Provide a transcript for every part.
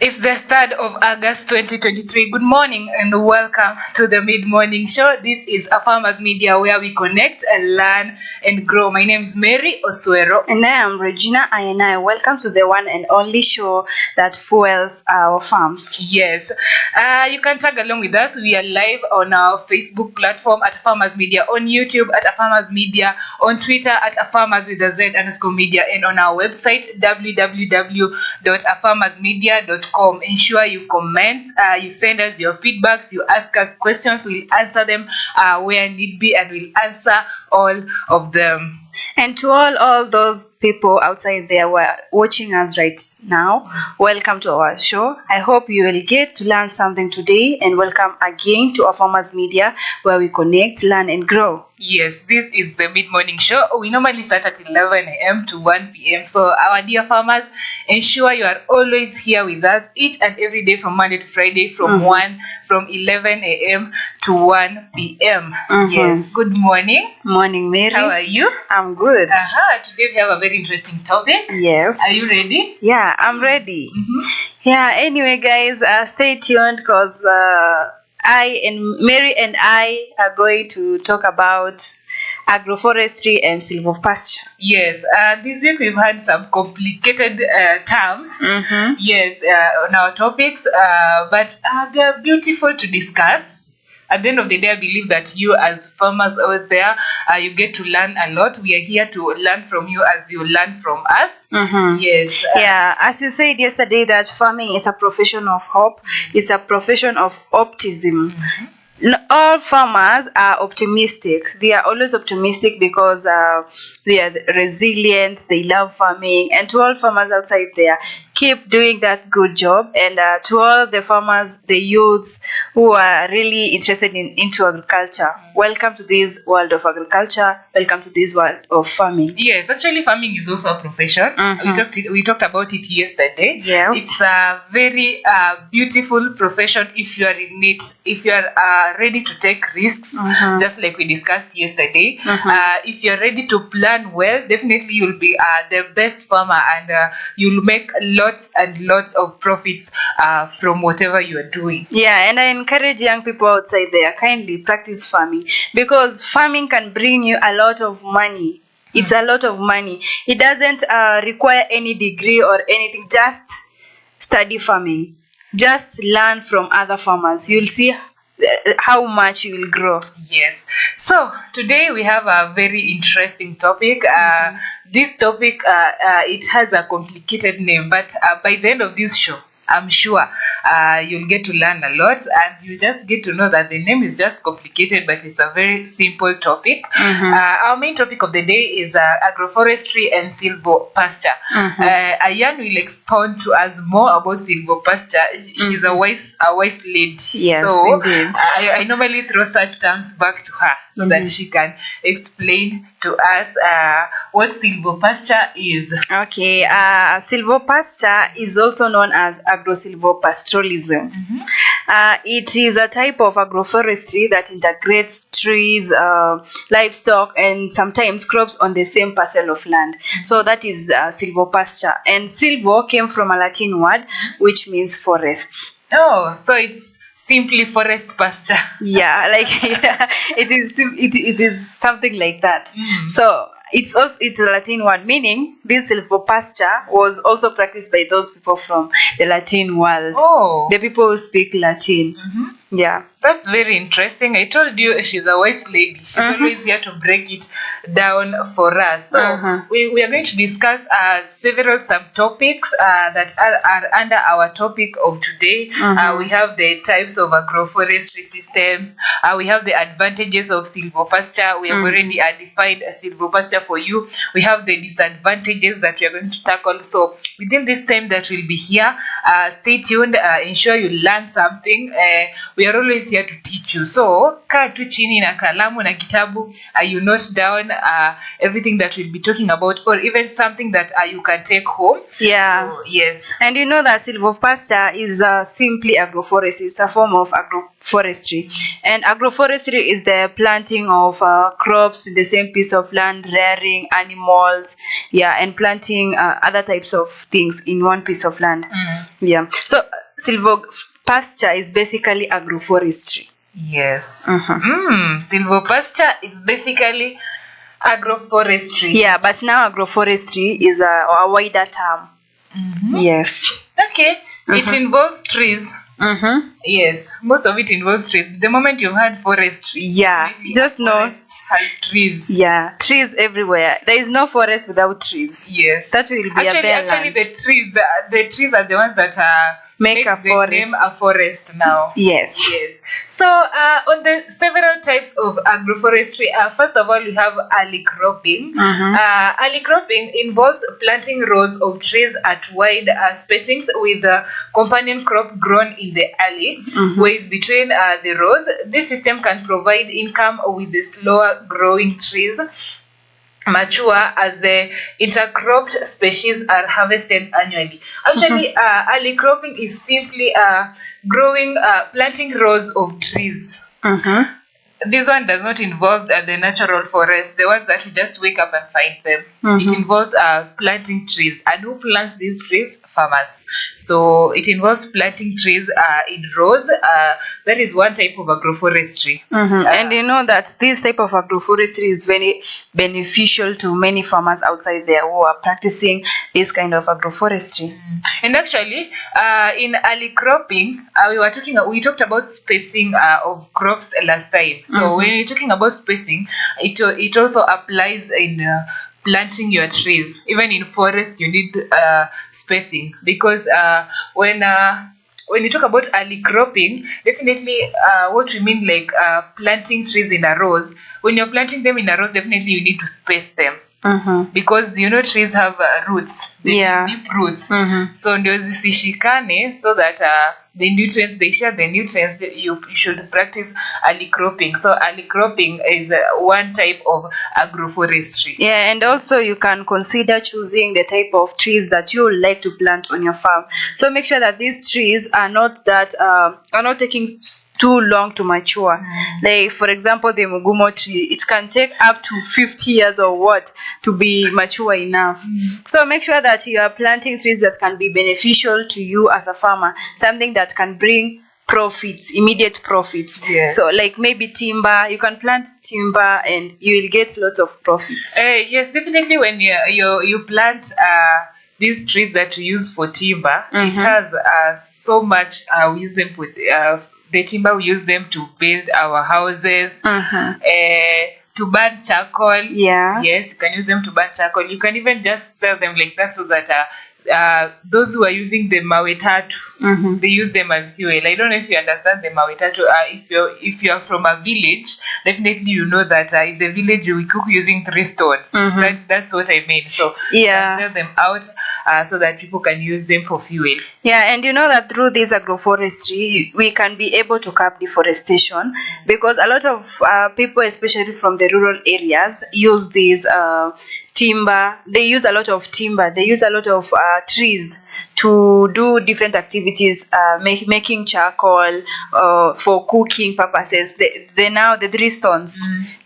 It's the 3rd of August 2023. Good morning and welcome to the Mid Morning Show. This is a Farmers Media where we connect and learn and grow. My name is Mary Osuero. And I am Regina Ayenai. Welcome to the one and only show that fuels our farms. Yes, you can tag along with us. We are live on our Facebook platform at Farmers Media, on YouTube at Farmers Media, on Twitter at Farmers with a Z _ media, and on our website www.afarmersmedia.com. Ensure you comment, you send us your feedbacks, you ask us questions. We'll answer them where need be, and we'll answer all of them. And to all those people outside there who are watching us right now, welcome to our show. I hope you will get to learn something today, and welcome again to our Farmers Media where we connect, learn and grow. Yes, this is the mid-morning show. We normally start at 11 a.m. to 1 p.m. So our dear farmers, ensure you are always here with us each and every day from Monday to Friday from 11 a.m. to 1 p.m. Yes, good morning. Morning, Mary. How are you? I'm good. Today we have a very interesting topic. Yes. Are you ready? Yeah, I'm ready. Yeah, anyway, guys, stay tuned because Mary and I are going to talk about agroforestry and silvopasture. Yes, this week we've had some complicated terms. Yes, on our topics, but they're beautiful to discuss. At the end of the day, I believe that you as farmers out there, you get to learn a lot. We are here to learn from you as you learn from us. Yes. Yeah, as you said yesterday, that farming is a profession of hope. It's a profession of optimism. All farmers are optimistic. They are always optimistic because they are resilient. They love farming. And to all farmers outside there, keep doing that good job. And to all the farmers, the youths who are really interested into agriculture, welcome to this world of agriculture. Welcome to this world of farming. Yes, actually farming is also a profession. We talked about it yesterday. Yes. It's a very beautiful profession if you are in it, if you are ready to take risks, just like we discussed yesterday. If you're ready to plan well, definitely you'll be the best farmer, and you'll make lots and lots of profits from whatever you are doing. Yeah, and I encourage young people outside there, kindly practice farming, because farming can bring you a lot of money. It's a lot of money. It doesn't require any degree or anything. Just study farming. Just learn from other farmers. You'll see how much you will grow. Yes. So today we have a very interesting topic. This topic, it has a complicated name, but by the end of this show, I'm sure you'll get to learn a lot, and you just get to know that the name is just complicated, but it's a very simple topic. Our main topic of the day is agroforestry and silvopasture. Ayan will expound to us more about silvopasture. She's a wise lady. Yes, so indeed. I normally throw such terms back to her so that she can explain to us what silvopasture is. Okay, silvopasture is also known as agrosilvopastoralism. It is a type of agroforestry that integrates trees, livestock, and sometimes crops on the same parcel of land. So that is silvopasture. And silvo came from a Latin word which means forest. Oh, so it's simply forest pasture. Yeah, like it is something like that. So it's a Latin word, meaning this silvopasture was also practiced by those people from the Latin world. Oh, the people who speak Latin. Yeah, that's very interesting. I told you she's a wise lady. She's always here to break it down for us. So we are going to discuss several subtopics that are under our topic of today. We have the types of agroforestry systems. We have the advantages of silvopasture. We have already defined a silvopasture for you. We have the disadvantages that we are going to tackle. So within this time that we'll be here, stay tuned. Ensure you learn something. we are always here to teach you. So kaa tu chini na kalamu na kitabu, you note down everything that we'll be talking about, or even something that you can take home. Yeah. So, yes. And you know that silvopasture is simply agroforestry. It's a form of agroforestry. And agroforestry is the planting of crops in the same piece of land, rearing animals, and planting other types of things in one piece of land. Yeah. So silvopasture is basically agroforestry. Yes. Silvopasture is basically agroforestry. Yeah, but now agroforestry is a wider term. Yes. Okay. It involves trees. Yes, most of it involves trees. The moment you've had forestry, yeah, just know has trees. Yeah, trees everywhere. There is no forest without trees. Yes, that will be actually, a bare actually land. the trees are the ones that make a forest. Name a forest now. Yes. So on the several types of agroforestry, first of all, we have alley cropping. Alley cropping involves planting rows of trees at wide spacings with the companion crop grown in the alley, ways between the rows. This system can provide income with the slower growing trees mature as the intercropped species are harvested annually. Actually, alley cropping is simply planting rows of trees. This one does not involve the natural forest, the ones that you just wake up and find them. It involves planting trees. And who plants these trees? Farmers. So it involves planting trees in rows. That is one type of agroforestry. And you know that this type of agroforestry is very beneficial to many farmers outside there who are practicing this kind of agroforestry. And actually, in alley cropping, we talked about spacing of crops last time. So when you're talking about spacing, it also applies in planting your trees. Even in forest, you need spacing, because when you talk about alley cropping, definitely what we mean, like planting trees in a rows. When you're planting them in a rows, definitely you need to space them. Because trees have roots. They have deep roots. So ndio zisishikane, so that they share the nutrients. You should practice alley cropping. So alley cropping is one type of agroforestry. Yeah, and also you can consider choosing the type of trees that you would like to plant on your farm. So make sure that these trees are not taking too long to mature. Like for example, the mugumo tree, it can take up to 50 years or what to be mature enough. So make sure that you are planting trees that can be beneficial to you as a farmer, something that can bring profits, immediate profits. So like maybe timber, you can plant timber and you will get lots of profits. Yes, definitely. When you plant these trees that you use for timber, it has so much we use them for the timber. We use them to build our houses, to burn charcoal. Yes, you can use them to burn charcoal. You can even just sell them like that, so that those who are using the mawetatu, they use them as fuel. I don't know if you understand the mawetatu. If you're from a village, definitely you know that in the village we cook using 3 stones. That's what I mean. So you can sell them out so that people can use them for fuel. Yeah, and you know that through this agroforestry, we can be able to curb deforestation, because a lot of people, especially from the rural areas, use these timber. They use a lot of timber. They use a lot of trees to do different activities, making charcoal for cooking purposes. Now the 3 stones,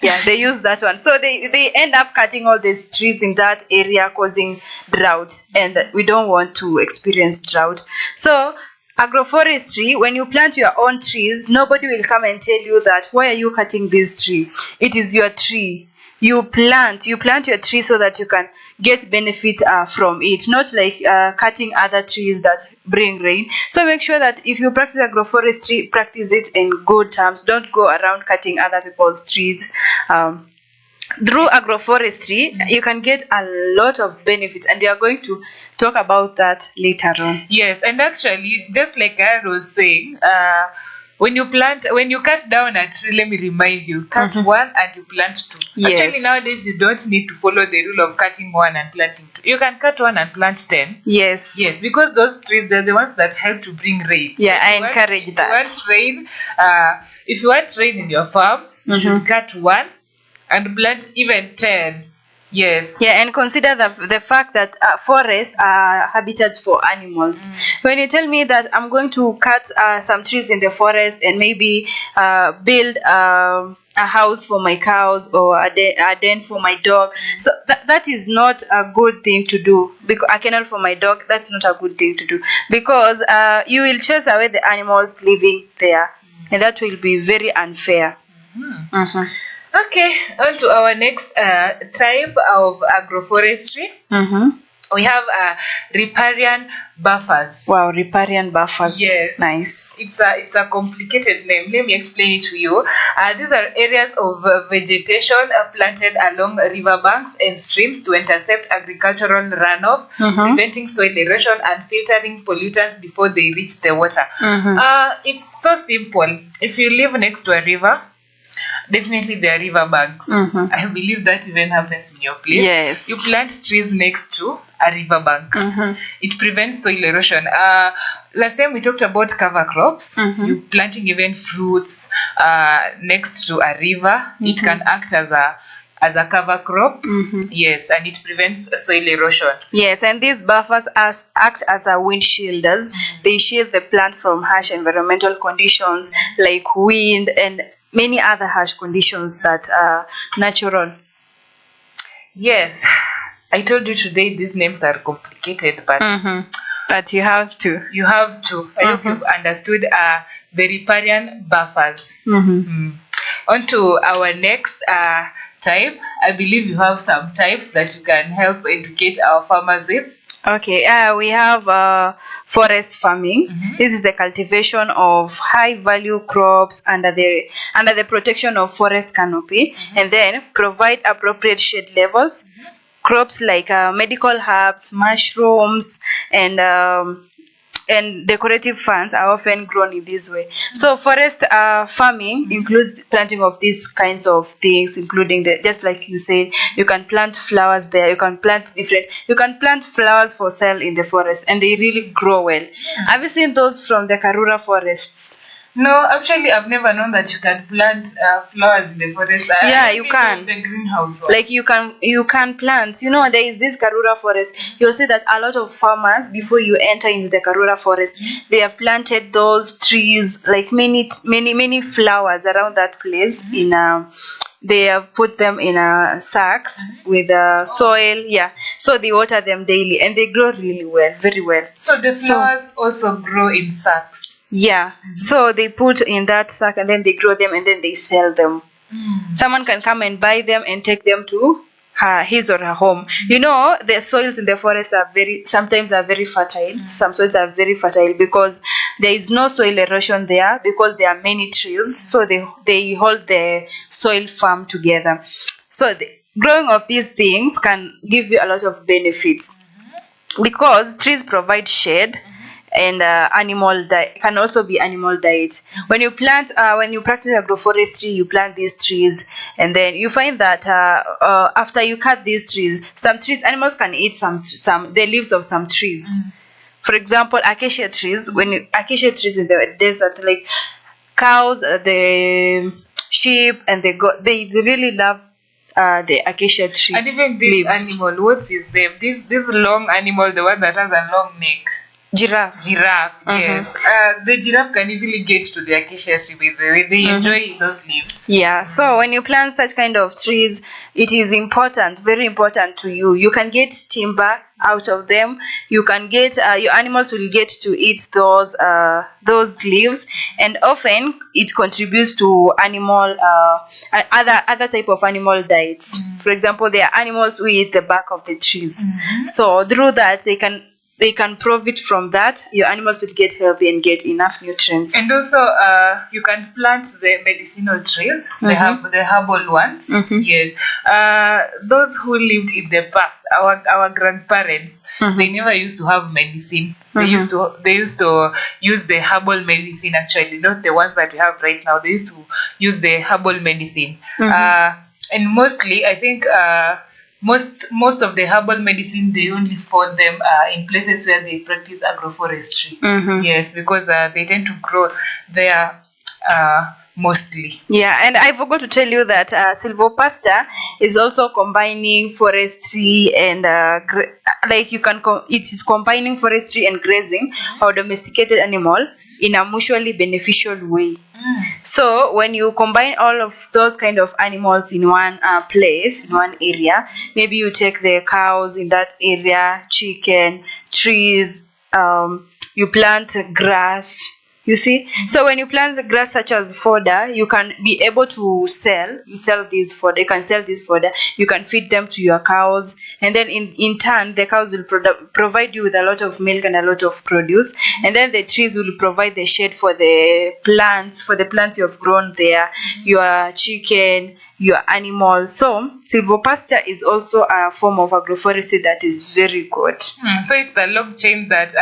they use that one. So they end up cutting all these trees in that area, causing drought, and we don't want to experience drought. So agroforestry, when you plant your own trees, nobody will come and tell you that, why are you cutting this tree? It is your tree. You plant your tree so that you can get benefit from it, not like cutting other trees that bring rain. So make sure that if you practice agroforestry, practice it in good terms. Don't go around cutting other people's trees. Through agroforestry, you can get a lot of benefits, and we are going to talk about that later on. Yes, and actually, just like I was saying, when you cut down a tree, let me remind you, cut one and you plant two. Yes. Actually, nowadays you don't need to follow the rule of cutting one and planting two. You can cut one and plant 10. Yes. Yes, because those trees, they're the ones that help to bring rain. Yeah, So I if you encourage if that. You want rain, if you want rain in your farm, you should cut one and plant even 10. Yes. Yeah, and consider the fact that forests are habitats for animals. When you tell me that I'm going to cut some trees in the forest and maybe build a house for my cows or a den for my dog, so that is not a good thing to do. Because a kennel for my dog, that's not a good thing to do, because you will chase away the animals living there, and that will be very unfair. Okay, on to our next type of agroforestry. We have riparian buffers. Wow, riparian buffers. Yes. Nice. It's a complicated name. Let me explain it to you. These are areas of vegetation planted along riverbanks and streams to intercept agricultural runoff, preventing soil erosion and filtering pollutants before they reach the water. It's so simple. If you live next to a river, definitely there are river banks. I believe that even happens in your place. Yes. You plant trees next to a river bank. It prevents soil erosion. Last time we talked about cover crops. You planting even fruits next to a river. It can act as a cover crop. Yes, and it prevents soil erosion. Yes, and these buffers act as a wind shielders. They shield the plant from harsh environmental conditions like wind and many other harsh conditions that are natural. Yes, I told you today these names are complicated, but But you have to. you have to. I hope you've understood the riparian buffers. On to our next type. I believe you have some types that you can help educate our farmers with. Okay, we have forest farming. This is the cultivation of high value crops under the protection of forest canopy, and then provide appropriate shade levels. Crops like medical herbs, mushrooms, and decorative ferns are often grown in this way. So forest farming includes planting of these kinds of things, including just like you said, you can plant flowers there, you can plant flowers for sale in the forest, and they really grow well. Have you seen those from the Karura forests? No, actually, I've never known that you can plant flowers in the forest. Yeah, I you only can. know the greenhouse one. Like you can plant, there is this Karura forest. You'll see that a lot of farmers, before you enter into the Karura forest, they have planted those trees, like many flowers around that place. They have put them in sacks with soil. Yeah, so they water them daily, and they grow really well, very well. So the flowers also grow in sacks. Yeah, so they put in that sack, and then they grow them, and then they sell them. Someone can come and buy them and take them to his or her home. The soils in the forest sometimes are very fertile. Some soils are very fertile because there is no soil erosion there, because there are many trees, so they hold the soil firm together. So the growing of these things can give you a lot of benefits, because trees provide shade, and animal diet can also be animal diet. When you practice agroforestry, you plant these trees, and then you find that after you cut these trees, some trees, animals can eat the leaves of some trees. For example, acacia trees. Acacia trees in the desert, like cows, the sheep, and the goat, they really love the acacia tree. And even this leaves. animal, what is them? This long animal, the one that has a long neck. Giraffe. Yes. The giraffe can easily get to the acacia tree with the way they enjoy those leaves. Yeah, so when you plant such kind of trees, it is important, very important to you. You can get timber out of them. You can get your animals will get to eat those leaves, and often it contributes to animal other type of animal diets. For example, there are animals who eat the bark of the trees. So through that, they can profit from that. Your animals will get healthy and get enough nutrients. And also, you can plant the medicinal trees, the herbal ones. Yes. Those who lived in the past, our grandparents, they never used to have medicine. They used to use the herbal medicine, actually, not the ones that we have right now. They used to use the herbal medicine. And mostly, I think most of the herbal medicine, they only find them in places where they practice agroforestry. Yes, because they tend to grow there mostly. Yeah, and I forgot to tell you that silvopasture is also combining forestry and it is combining forestry and grazing or domesticated animal in a mutually beneficial way. So when you combine all of those kind of animals in one place, in one area, maybe you take the cows in that area, chicken, trees, you plant grass. You see, so when you plant the grass such as fodder, you can be able to sell this fodder. You can sell this fodder. You can feed them to your cows, and then in turn, the cows will provide you with a lot of milk and a lot of produce. And then the trees will provide the shade for the plants you have grown there, your chicken, your animals. So silvopasture is also a form of agroforestry that is very good. So it's a long chain that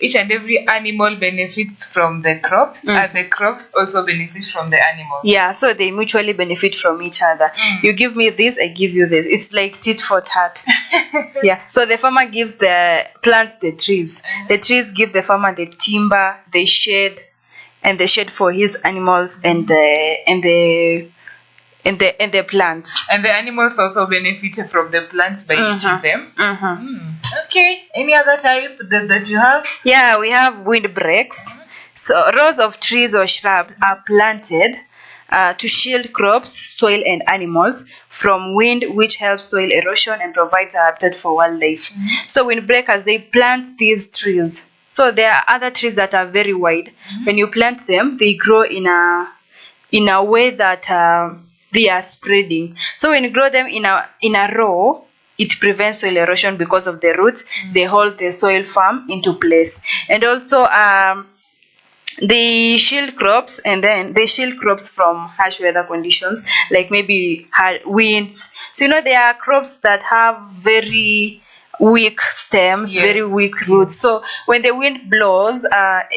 each and every animal benefits from the crops, and the crops also benefit from the animals. Yeah, so they mutually benefit from each other. You give me this, I give you this. It's like tit for tat. Yeah, so the farmer plants the trees. The trees give the farmer the timber, the shade, and the shade for his animals and the plants. And the animals also benefit from the plants by eating them. Okay. Any other type that you have? Yeah, we have windbreaks. So rows of trees or shrubs are planted to shield crops, soil, and animals from wind, which helps soil erosion and provides a habitat for wildlife. So windbreakers, they plant these trees. So there are other trees that are very wide. When you plant them, they grow in a way that they are spreading. So when you grow them in a row, it prevents soil erosion because of the roots. They hold the soil firm into place. And also they shield crops, and then they shield crops from harsh weather conditions, like maybe winds. So there are crops that have very weak stems, very weak roots. So when the wind blows,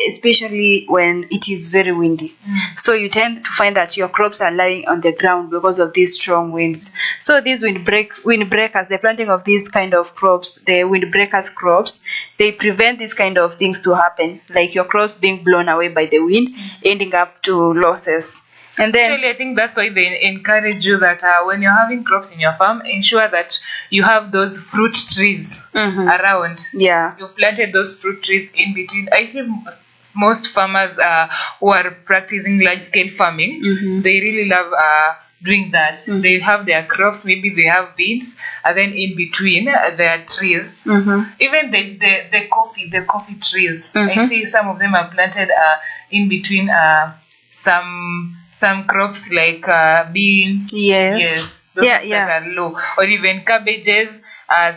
especially when it is very windy, so you tend to find that your crops are lying on the ground because of these strong winds. So these windbreakers, the planting of these kind of crops, the windbreakers crops, they prevent these kind of things to happen, like your crops being blown away by the wind, ending up to losses. And then actually, I think that's why they encourage you that when you're having crops in your farm, ensure that you have those fruit trees around. Yeah, you planted those fruit trees in between. I see most farmers who are practicing large scale farming, they really love doing that. They have their crops, maybe they have beans, and then in between there are trees. Even the coffee trees, I see some of them are planted in between some crops like beans. Yes. Those that are low, or even cabbages.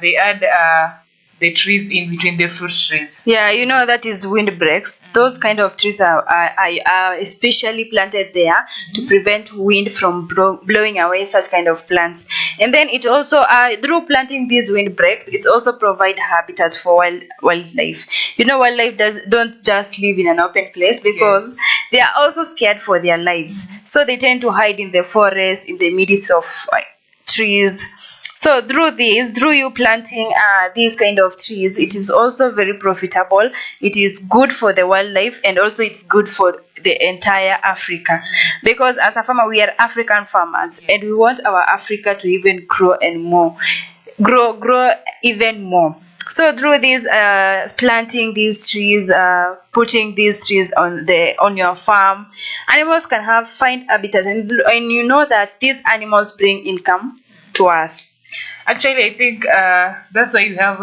They add the trees in between the fruit trees. Yeah, that is windbreaks. Those kind of trees are especially planted there to prevent wind from blowing away such kind of plants. And then it also through planting these windbreaks, it also provide habitat for wildlife. Wildlife don't just live in an open place because they are also scared for their lives. So they tend to hide in the forest, in the midst of trees. So through you planting these kind of trees, it is also very profitable. It is good for the wildlife, and also it's good for the entire Africa. Because as a farmer, we are African farmers, and we want our Africa to even grow and more, grow even more. So through these planting these trees, putting these trees on your farm, animals can find habitat, and that these animals bring income to us. Actually, I think that's why you have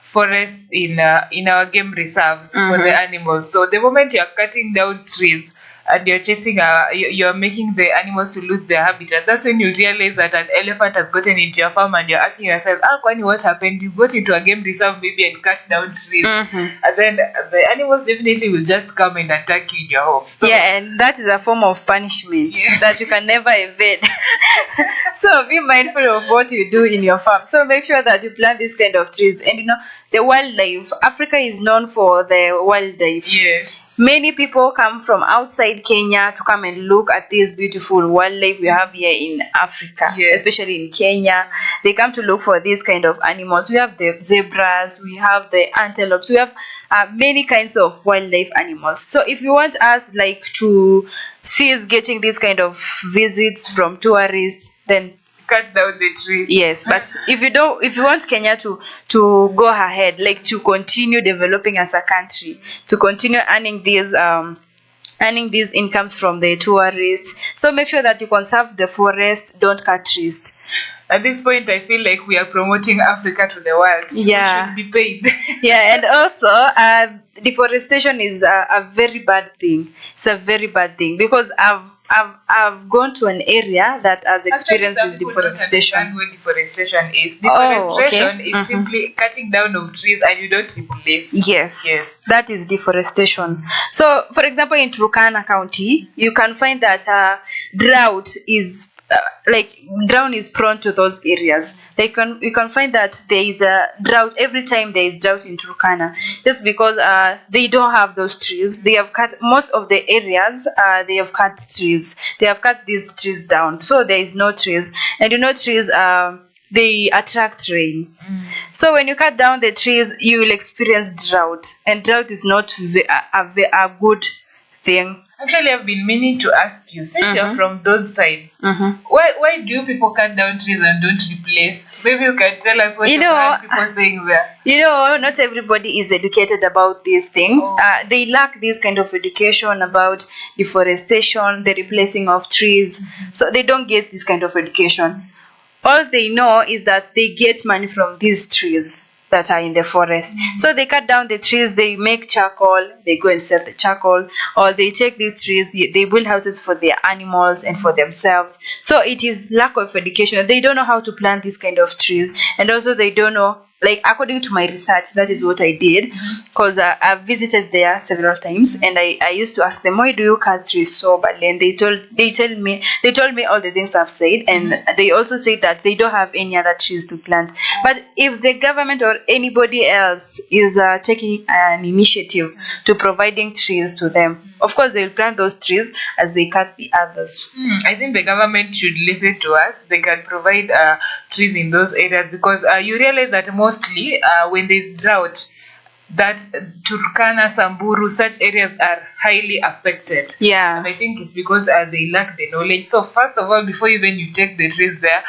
forests in our game reserves for the animals. So the moment you're cutting down trees and you're chasing, you're making the animals to lose their habitat, that's when you realize that an elephant has gotten into your farm, and you're asking yourself, Kwani, what happened? You got into a game reserve maybe and cut down trees, and then the animals definitely will just come and attack you in your home. So and that is a form of punishment that you can never evade. So be mindful of what you do in your farm. So make sure that you plant these kind of trees, and the wildlife. Africa is known for the wildlife. Yes. Many people come from outside Kenya to come and look at this beautiful wildlife we have here in Africa, Yes. especially in Kenya. They come to look for these kind of animals. We have the zebras, we have the antelopes, we have many kinds of wildlife animals. So if you want us like to cease getting these kind of visits from tourists, then Cut down the trees. yes. But if you want Kenya to go ahead, like to continue developing as a country, to continue earning these incomes from the tourists, so make sure that you conserve the forest, don't cut trees. At this point, I feel like we are promoting Africa to the world. Yeah. We should be paid. Yeah, and also deforestation is a very bad thing. It's a very bad thing because I've gone to an area that has experienced Actually, this some people don't deforestation. understand what deforestation is. Oh, Deforestation okay. is simply cutting down of trees and you don't replace. Yes. Yes. That is deforestation. So, for example, in Turkana County, you can find that drought is drought is prone to those areas. You can find that there is a drought every time there is drought in Turkana, just because they don't have those trees. They have cut most of the areas. They have cut trees. They have cut these trees down, so there is no trees. And trees they attract rain. So when you cut down the trees, you will experience drought, and drought is not a good thing. Actually, I've been meaning to ask you, since you're from those sides, why do you people cut down trees and don't replace? Maybe you can tell us what you've heard people saying there. Not everybody is educated about these things. They lack this kind of education about deforestation, the replacing of trees. So they don't get this kind of education. All they know is that they get money from these trees that are in the forest. So they cut down the trees, they make charcoal, they go and sell the charcoal, or they take these trees, they build houses for their animals and for themselves. So it is lack of education. They don't know how to plant these kind of trees, and also they don't know, according to my research, that is what I did, because I've visited there several times, and I used to ask them, why do you cut trees so badly? And they told me all the things I've said, and they also said that they don't have any other trees to plant. But if the government or anybody else is taking an initiative to providing trees to them, of course they will plant those trees as they cut the others. I think the government should listen to us. They can provide trees in those areas, because you realize that mostly when there's drought, that Turkana, Samburu, such areas are highly affected. Yeah. And I think it's because they lack the knowledge. So first of all, before even you take the trees there,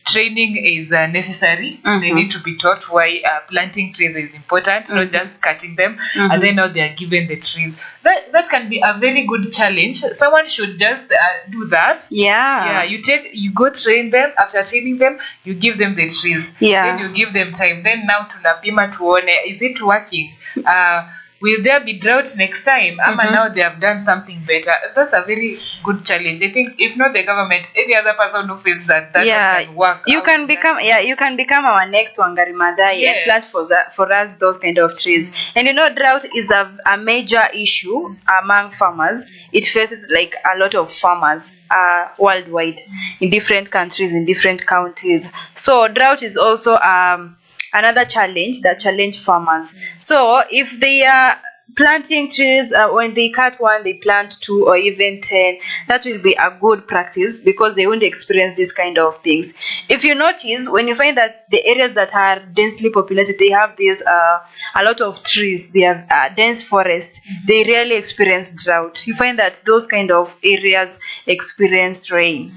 training is necessary. They need to be taught why planting trees is important, not just cutting them, and then now they are given the trees. That can be a very good challenge. Someone should just do that. Yeah. You go train them. After training them, you give them the trees. Yeah. Then you give them time. Then now tunapima tuone, is it working? Will there be drought next time? Now they have done something better. That's a very good challenge. I think if not the government, any other person who feels that can work. You can become our next Wangari Maathai and plant for us those kind of trees. And drought is a major issue among farmers. It faces a lot of farmers worldwide, in different countries, in different counties. So drought is also another challenge that challenge farmers. So if they are planting trees, when they cut one, they plant 2 or even 10. That will be a good practice, because they won't experience these kind of things. If you notice, when you find that the areas that are densely populated, they have this a lot of trees, they have dense forest, they rarely experience drought. You find that those kind of areas experience rain.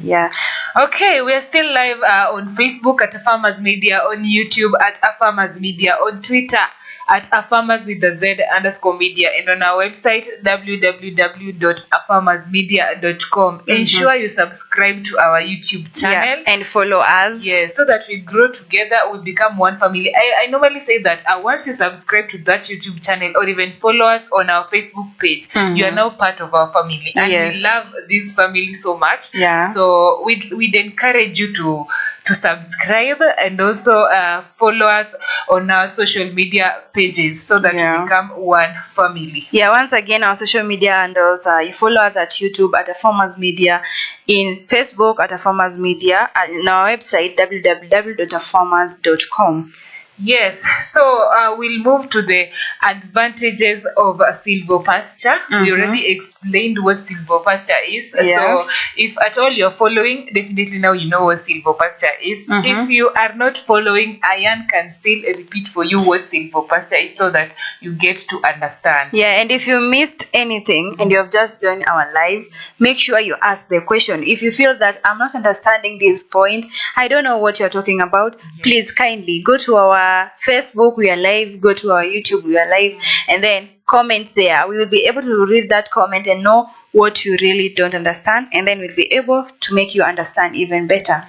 Yeah. Okay, we are still live on Facebook at Farmers Media, on YouTube at Farmers Media, on Twitter at Farmers with the Z_media, and on our website www.farmersmedia.com. Ensure you subscribe to our YouTube channel and follow us. Yes, so that we grow together, we become one family. I normally say that once you subscribe to that YouTube channel or even follow us on our Facebook page, you are now part of our family, and we love this family so much. Yeah. So we'd encourage you to subscribe and also follow us on our social media pages, so that we become one family. Yeah, once again, our social media handles, you follow us at YouTube at Farmers Media, in Facebook at Farmers Media, and on our website www.farmers.com. Yes, so we'll move to the advantages of silvopasture. We already explained what silvopasture is. Yes. So, if at all you're following, definitely now you know what silvopasture is. If you are not following, Ayan can still repeat for you what silvopasture is so that you get to understand. Yeah, and if you missed anything and you have just joined our live, make sure you ask the question. If you feel that I'm not understanding this point, I don't know what you're talking about, please kindly go to our Facebook, we are live, go to our YouTube, we are live, and then comment there. We will be able to read that comment and know what you really don't understand, and then we'll be able to make you understand even better.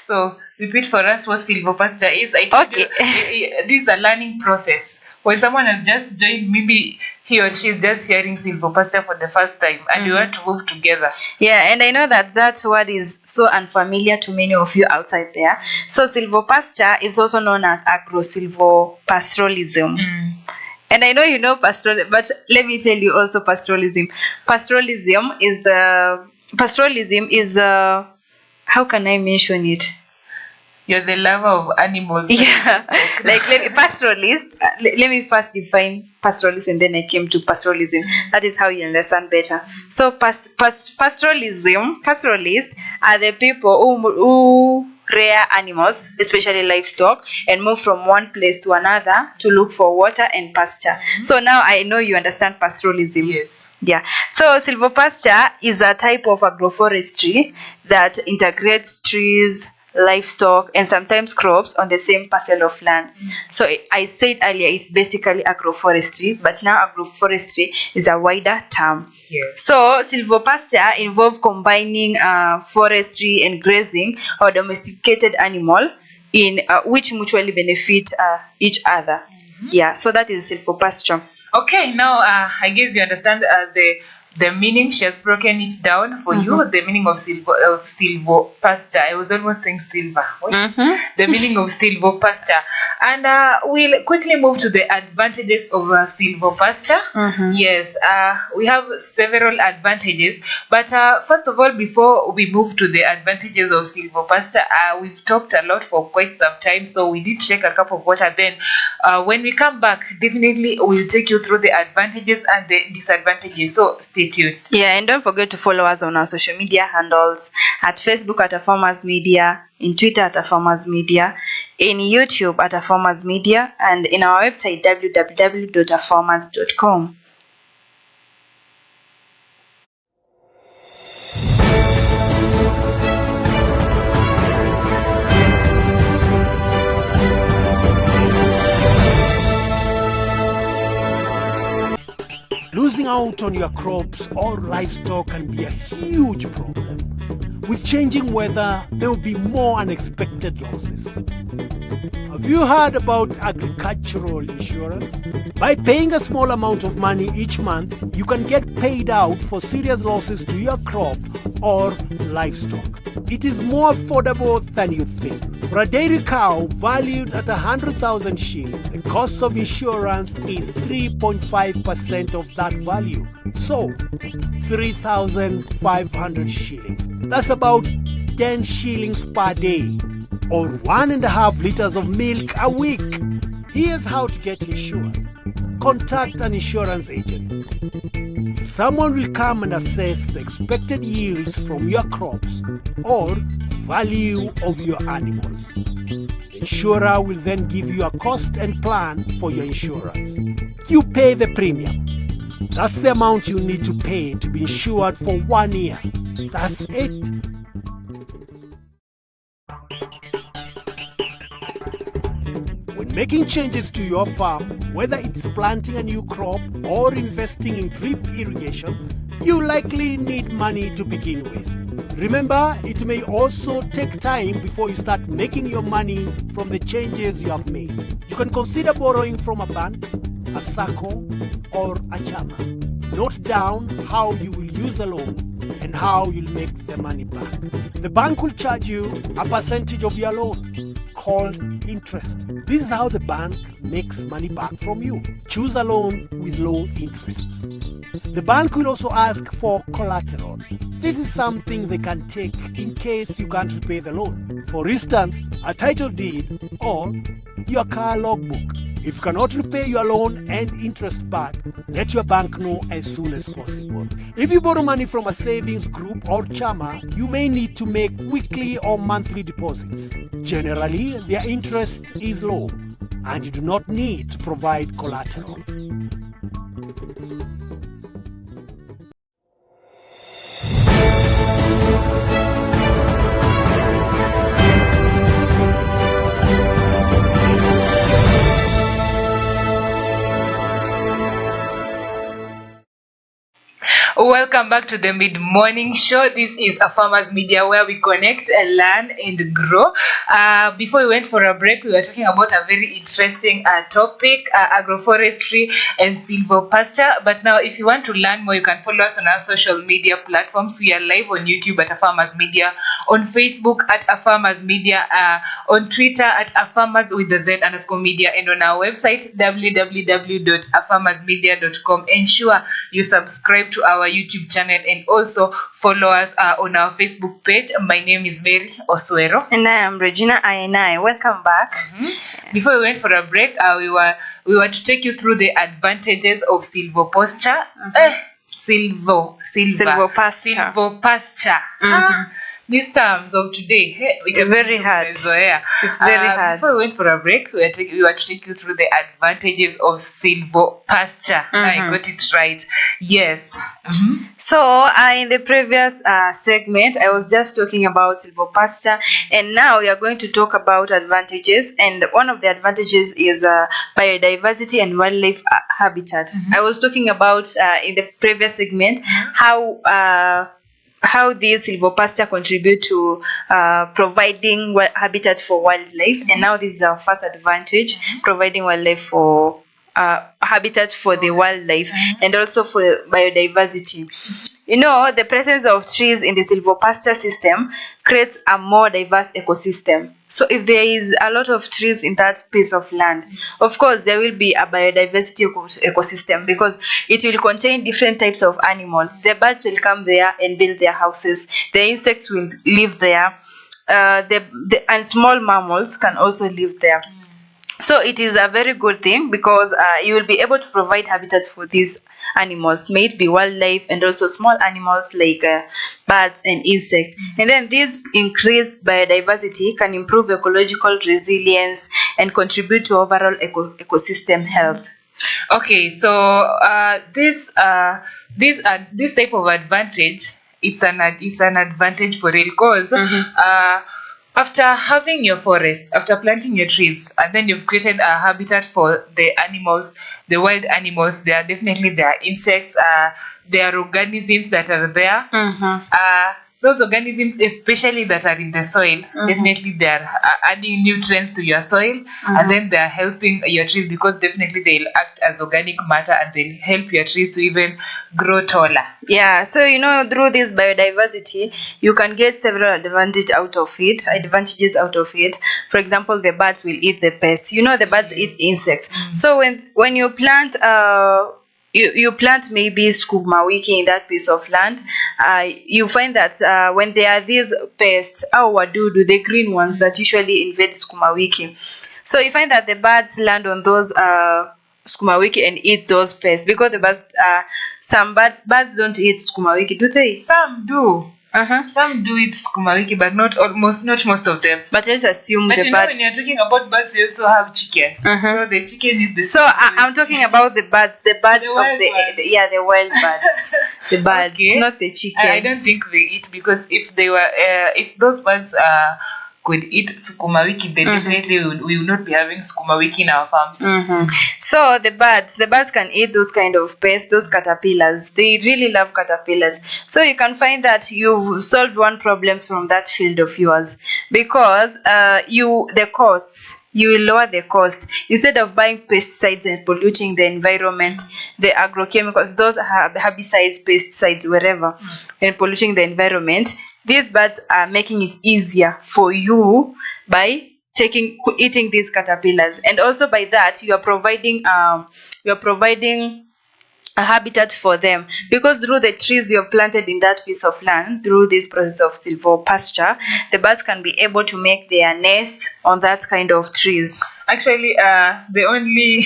So, repeat for us what silvopasture is. I told you, this is a learning process. When someone has just joined, maybe he or she is just hearing silvopasture for the first time, and you want to move together. Yeah, and I know that word is so unfamiliar to many of you outside there. So silvopasture is also known as agro-silvopastoralism. And I know you know pastoral, but let me tell you also pastoralism. Pastoralism is how can I mention it? You're the lover of animals. Yeah, like pastoralist. Let me first define pastoralist, and then I came to pastoralism. That is how you understand better. So pastoralists are the people who rear animals, especially livestock, and move from one place to another to look for water and pasture. So now I know you understand pastoralism. Yes. Yeah. So silvopasture is a type of agroforestry that integrates trees, livestock, and sometimes crops on the same parcel of land. So I said earlier it's basically agroforestry, but now agroforestry is a wider term. Yes. So silvopasture involves combining forestry and grazing or domesticated animal in which mutually benefit each other. Yeah, so that is silvopasture. Okay, now I guess you understand the meaning. She has broken it down for you. The meaning of silvopasture. I was almost saying silver. The meaning of silvopasture. And we'll quickly move to the advantages of silvopasture. Yes, we have several advantages. But first of all, before we move to the advantages of silvopasture, we've talked a lot for quite some time. So we did take a cup of water. Then when we come back, definitely we'll take you through the advantages and the disadvantages. So stay tuned. Yeah, and don't forget to follow us on our social media handles at Facebook at Farmers Media, in Twitter at Farmers Media, in YouTube at Farmers Media, and in our website www.afarmers.com. Losing out on your crops or livestock can be a huge problem. With changing weather, there will be more unexpected losses. Have you heard about agricultural insurance? By paying a small amount of money each month, you can get paid out for serious losses to your crop or livestock. It is more affordable than you think. For a dairy cow valued at 100,000 shillings, the cost of insurance is 3.5% of that value. So, 3,500 shillings. That's about 10 shillings per day, or 1.5 liters of milk a week. Here's how to get insured. Contact an insurance agent. Someone will come and assess the expected yields from your crops or value of your animals. The insurer will then give you a cost and plan for your insurance. You pay the premium. That's the amount you need to pay to be insured for 1 year. That's it. When making changes to your farm, whether it's planting a new crop or investing in drip irrigation, you likely need money to begin with. Remember, it may also take time before you start making your money from the changes you have made. You can consider borrowing from a bank, a SACCO, or a chama. Note down how you will use a loan and how you'll make the money back. The bank will charge you a percentage of your loan, called interest. This is how the bank makes money back from you. Choose a loan with low interest. The bank will also ask for collateral. This is something they can take in case you can't repay the loan. For instance, a title deed or your car logbook. If you cannot repay your loan and interest back, let your bank know as soon as possible. If you borrow money from a savings group or chama, you may need to make weekly or monthly deposits. Generally, their interest is low and you do not need to provide collateral. Welcome back to the mid-morning show. This is a Farmers Media where we connect, learn, and grow. Before we went for a break, we were talking about a very interesting topic, agroforestry and silvopasture. But now, if you want to learn more, you can follow us on our social media platforms. We are live on YouTube at A Farmers Media, on Facebook at A Farmers Media, on Twitter at A Farmers with the Z_media, and on our website www.afarmersmedia.com. Ensure you subscribe to our YouTube channel and also follow us on our Facebook page. My name is Mary Oswero. And I am Regina Ayenai. Welcome back. Before we went for a break, we were to take you through the advantages of silvopasture. Silvopasture. These terms of today, we can very hard. It's very hard. Before we went for a break, we were to take you through the advantages of silvopasture. I got it right. Yes. So in the previous segment, I was just talking about silvopasture, and now we are going to talk about advantages. And one of the advantages is biodiversity and wildlife habitat. I was talking about in the previous segment how these silvopasture contribute to providing habitat for wildlife, and now this is our first advantage, providing wildlife for habitat for the wildlife and also for biodiversity. You know, the presence of trees in the silvopasture system creates a more diverse ecosystem. So if there is a lot of trees in that piece of land, of course there will be a biodiversity ecosystem because it will contain different types of animals. The birds will come there and build their houses. The insects will live there. And small mammals can also live there. So it is a very good thing because you will be able to provide habitats for these animals, may it be wildlife and also small animals like birds and insects. And then this increased biodiversity can improve ecological resilience and contribute to overall ecosystem health. Okay, so this type of advantage, it's an advantage for real because after having your forest, after planting your trees, and then you've created a habitat for the animals, the wild animals. There are insects, there are organisms that are there. Those organisms, especially that are in the soil, definitely they are adding nutrients to your soil, and then they are helping your trees because definitely they'll act as organic matter and they'll help your trees to even grow taller. Yeah, so you know, through this biodiversity, you can get several advantages out of it. For example, the birds will eat the pests. You know, the birds eat insects. So when you plant you plant maybe sukuma wiki in that piece of land, you find that when there are these pests, wadudu, the green ones that usually invade sukuma wiki, so you find that the birds land on those sukuma wiki and eat those pests because the birds, some birds don't eat sukuma wiki, do they? Some do. Some do eat sukuma wiki, but not most of them. But let's assume but the birds. When you're talking about birds, you also have chicken. So the chicken is the. So I'm talking about the birds the wild birds, the birds, okay. Not the chickens. I don't think they eat because if those birds could eat sukuma wiki, then definitely we will not be having sukuma wiki in our farms. So the birds can eat those kind of pests, those caterpillars. They really love caterpillars. So you can find that you've solved one problem from that field of yours because you will lower the cost. Instead of buying pesticides and polluting the environment, the agrochemicals, those herbicides, pesticides, wherever, and polluting the environment, these birds are making it easier for you by eating these caterpillars. And also by that, you are providing a habitat for them, because through the trees you have planted in that piece of land, through this process of silvopasture, the birds can be able to make their nests on that kind of trees. Actually, the only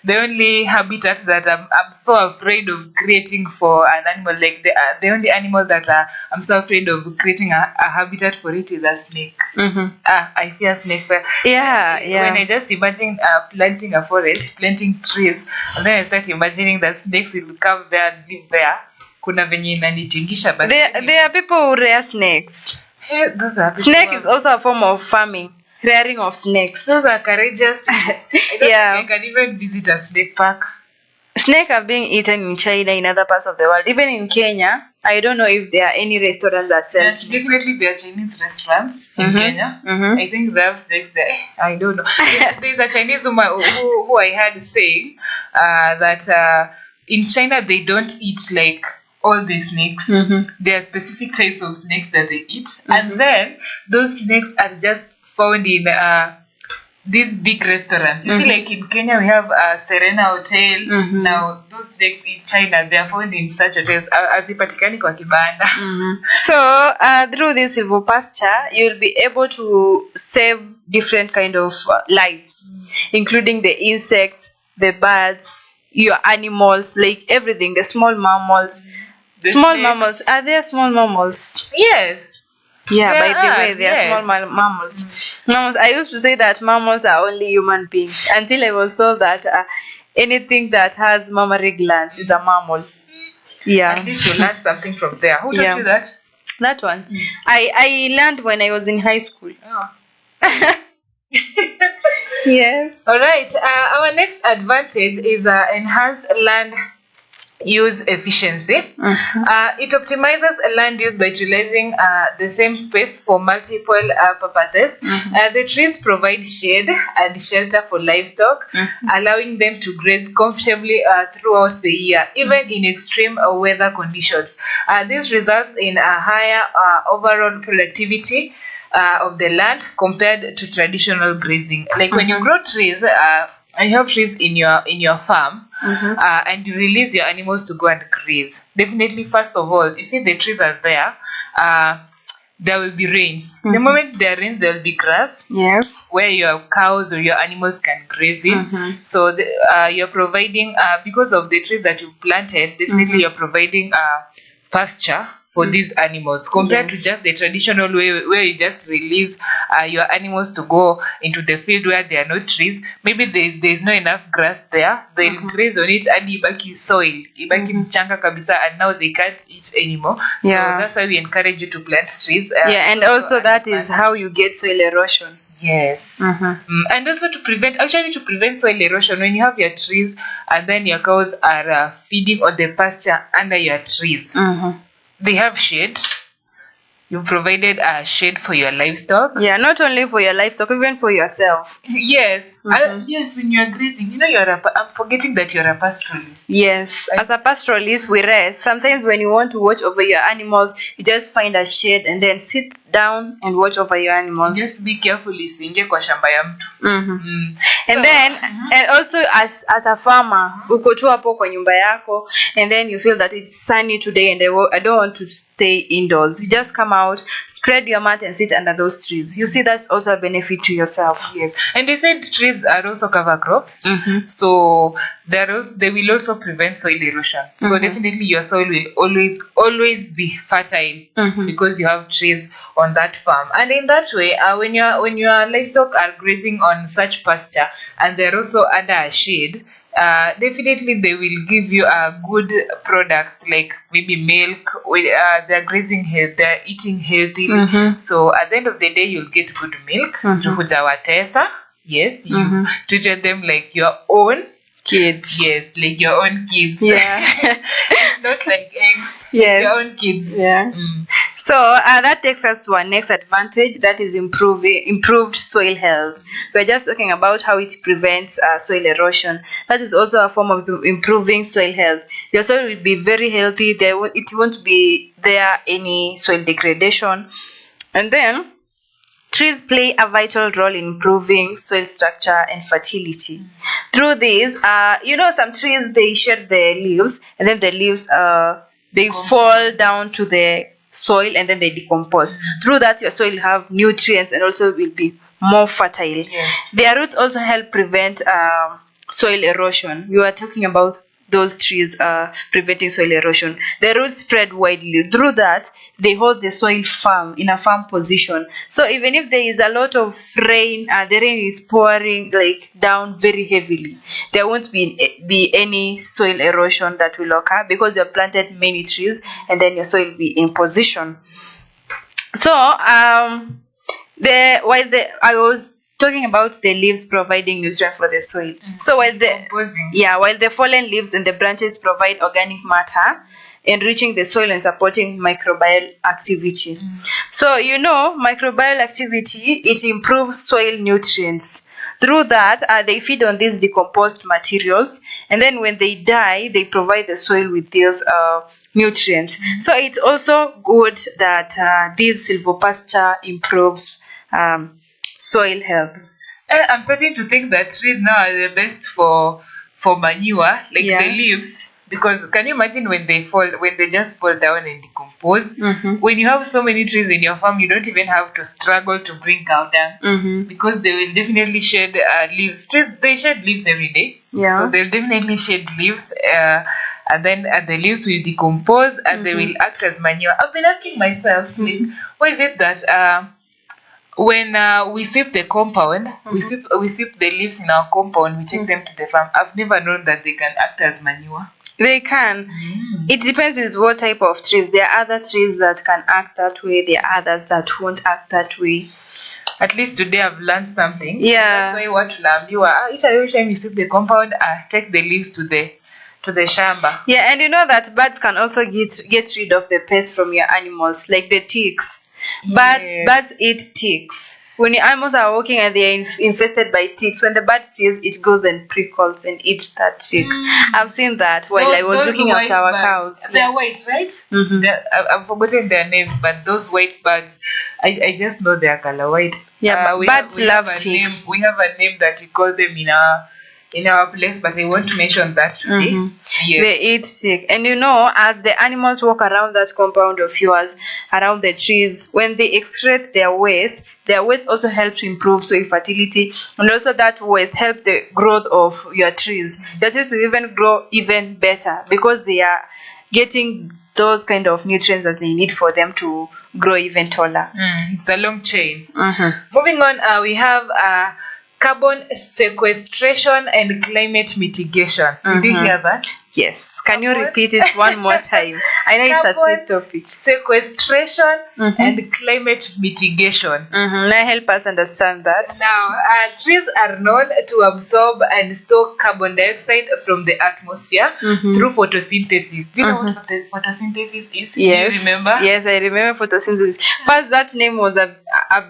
the only habitat that I'm so afraid of creating for an animal, like the only animal that I'm so afraid of creating a habitat for it is a snake. I fear snakes. Yeah. When I just imagine planting a forest, planting trees, and then I start imagining that snakes will come there and live there. Kuna venye inanitingisha, but There are people who rear snakes. hey, those are people Snake who is also a form of farming, rearing of snakes. those are courageous people. I don't Yeah. think I can even visit a snake park. Snake are being eaten in China, in other parts of the world, even in Kenya. I don't know if there are any restaurants that sell Yes, snake. definitely there are Chinese restaurants in Kenya. I think they have snakes there. I don't know. There's a Chinese woman who I heard saying that in China they don't eat like all the snakes. There are specific types of snakes that they eat, and then those snakes are just found in these big restaurants. You see, like in Kenya we have Serena Hotel. Now those snakes in China they are found in such hotels. Hazipatikani kwa kibanda. So through this silvopasture, you'll be able to save different kind of lives, including the insects, the birds, your animals, like everything, the small mammals. The Small snakes. mammals. Are there small mammals? Yes. Yeah, There by the way, are, they are yes. small mammals. Mammals. I used to say that mammals are only human beings until I was told that anything that has mammary glands is a mammal. Yeah, At least you learned something from there. Who taught Yeah. you that? that one. I learned when I was in high school. Yes. All right. Our next advantage is enhanced land use efficiency. It optimizes land use by utilizing the same space for multiple purposes. The trees provide shade and shelter for livestock, allowing them to graze comfortably throughout the year, even in extreme weather conditions. This results in a higher overall productivity of the land compared to traditional grazing. Like when you grow trees, and you have trees in your farm, and you release your animals to go and graze. Definitely, first of all, you see the trees are there. There will be rains. The moment there are rains, there will be grass Yes. where your cows or your animals can graze in. So you're providing, because of the trees that you've planted, definitely you're providing pasture for these animals compared to just the traditional way where you just release your animals to go into the field where there are no trees. Maybe there's not enough grass there. They'll graze on it and ibaki soil, ibaki mchanga kabisa, and now they can't eat anymore. Yeah. So that's why we encourage you to plant trees. Yeah, and also that is how you get soil erosion. Yes. And also to prevent soil erosion, when you have your trees and then your cows are feeding on the pasture under your trees, they have shade. You provided a shade for your livestock. Yeah, not only for your livestock, even for yourself. Yes. Yes, when you're grazing, I'm forgetting that you're a pastoralist. Yes, as a pastoralist, we rest. Sometimes when you want to watch over your animals, you just find a shade and then sit down and watch over your animals. Just be careful isiingie kwa shamba ya mtu. And then, and also as a farmer, uko tu hapo kwa nyumba yako, and then you feel that it's sunny today and I don't want to stay indoors. You just come out, spread your mat and sit under those trees. You see, that's also a benefit to yourself. Yes, and they said trees are also cover crops, so they will also prevent soil erosion. So definitely your soil will always be fertile because you have trees on that farm. And in that way, when your livestock are grazing on such pasture and they're also under a shade, definitely they will give you a good product, like maybe milk. They're grazing health, they're eating healthily. So at the end of the day, you'll get good milk. Hujawatesa. Yes, you treated them like your own Kids. Yes, like your own kids. Yeah. Not like eggs. Yes. Your own kids. Yeah. So that takes us to our next advantage, that is improved soil health. We're just talking about how it prevents soil erosion. That is also a form of improving soil health. Your soil will be very healthy. It won't be there any soil degradation. And then trees play a vital role in improving soil structure and fertility. Through this, some trees they shed their leaves, and then the leaves they fall down to the soil, and then they decompose. Through that, your soil will have nutrients and also will be more fertile. Yes. Their roots also help prevent soil erosion. We were talking about those trees preventing soil erosion. The roots spread widely. Through that, they hold the soil firm in a firm position. So even if there is a lot of rain and the rain is pouring like down very heavily, there won't be any soil erosion that will occur because you have planted many trees, and then your soil will be in position. So I was talking about the leaves providing nutrient for the soil. So while the fallen leaves and the branches provide organic matter, enriching the soil and supporting microbial activity. So microbial activity, it improves soil nutrients. Through that, they feed on these decomposed materials, and then when they die, they provide the soil with these nutrients. So it's also good that this silvopasture improves soil health. I'm starting to think that trees now are the best for manure, like the leaves. Because can you imagine when they just fall down and decompose? When you have so many trees in your farm, you don't even have to struggle to bring cow dung, because they will definitely shed leaves. Trees, they shed leaves every day. Yeah. So they'll definitely shed leaves, and then the leaves will decompose and they will act as manure. I've been asking myself, like, why is it that when we sweep the compound, we sweep the leaves in our compound, we take them to the farm. I've never known that they can act as manure. They can. It depends with what type of trees. There are other trees that can act that way. There are others that won't act that way. At least today I've learned something. Yeah. So that's why what Lambiwa, each time you sweep the compound, take the leaves to the shamba. Yeah, and you know that birds can also get rid of the pests from your animals, like the ticks. Birds eat ticks. When your animals are walking and they are infested by ticks, when the bird sees it, goes and prickles and eats that tick. I've seen that while I was looking after our cows. They are white, right? I've forgotten their names, but those white birds, I just know they are color white. Yeah, birds love ticks. We have a name that we call them in our place, but I won't mention that today. Yes. They eat tick. And as the animals walk around that compound of yours, around the trees, when they excrete their waste also helps improve soil fertility, and also that waste help the growth of your trees. Your trees will even grow even better because they are getting those kind of nutrients that they need for them to grow even taller. It's a long chain. Moving on, we have carbon sequestration and climate mitigation. Did you hear that? Yes. Can you repeat it one more time? I know it's a sweet topic. Sequestration and climate mitigation. Now help us understand that. Now, trees are known to absorb and store carbon dioxide from the atmosphere through photosynthesis. Do you know what photosynthesis is? Yes. Do you remember? Yes, I remember photosynthesis. First, that name was a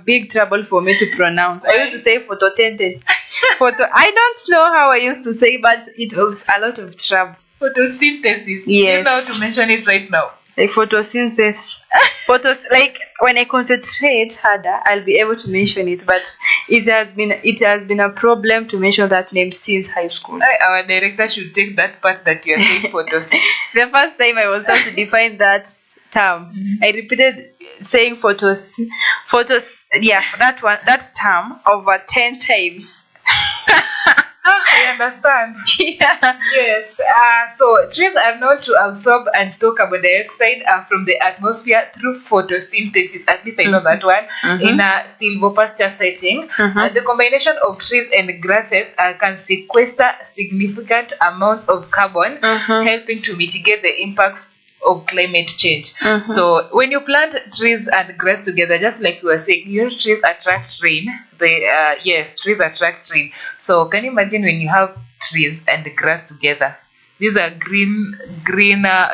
big trouble for me to pronounce. I used to say photosynthesis. I don't know how I used to say, but it was a lot of trouble. Photosynthesis. Yes. You know how to mention it right now. Like photosynthesis. Like when I concentrate harder, I'll be able to mention it. But it has been a problem to mention that name since high school. Our director should take that part that you are saying photosynthesis. The first time I was trying to define that term, I repeated saying that term over 10 times. I understand. Yeah. Yes. So trees are known to absorb and store carbon dioxide from the atmosphere through photosynthesis. At least I know that one. In a silvopasture setting, the combination of trees and grasses can sequester significant amounts of carbon, helping to mitigate the impacts of climate change. So when you plant trees and grass together, just like you were saying, your trees attract rain. Trees attract rain. So can you imagine when you have trees and grass together? These are green.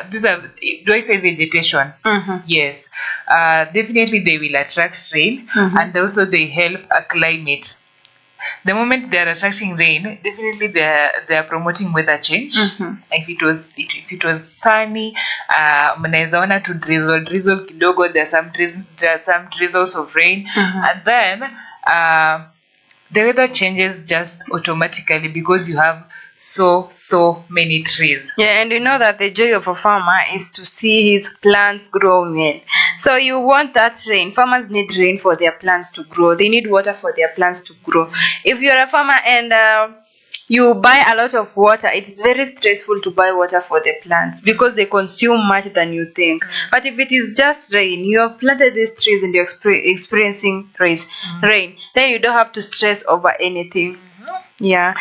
These are, do I say vegetation? Yes. Definitely they will attract rain, and also they help a climate. the moment they are attracting rain, definitely they are promoting weather change. If it was sunny, mnaweza ona to drizzle kidogo, there are some drizzles of rain, and then the weather changes just automatically because you have so many trees. Yeah, and you know that the joy of a farmer is to see his plants grow well. So you want that rain. Farmers need rain for their plants to grow. They need water for their plants to grow. If you're a farmer and you buy a lot of water, it's very stressful to buy water for the plants because they consume much than you think. But if it is just rain, you have planted these trees and you're experiencing rain, then you don't have to stress over anything. Yeah.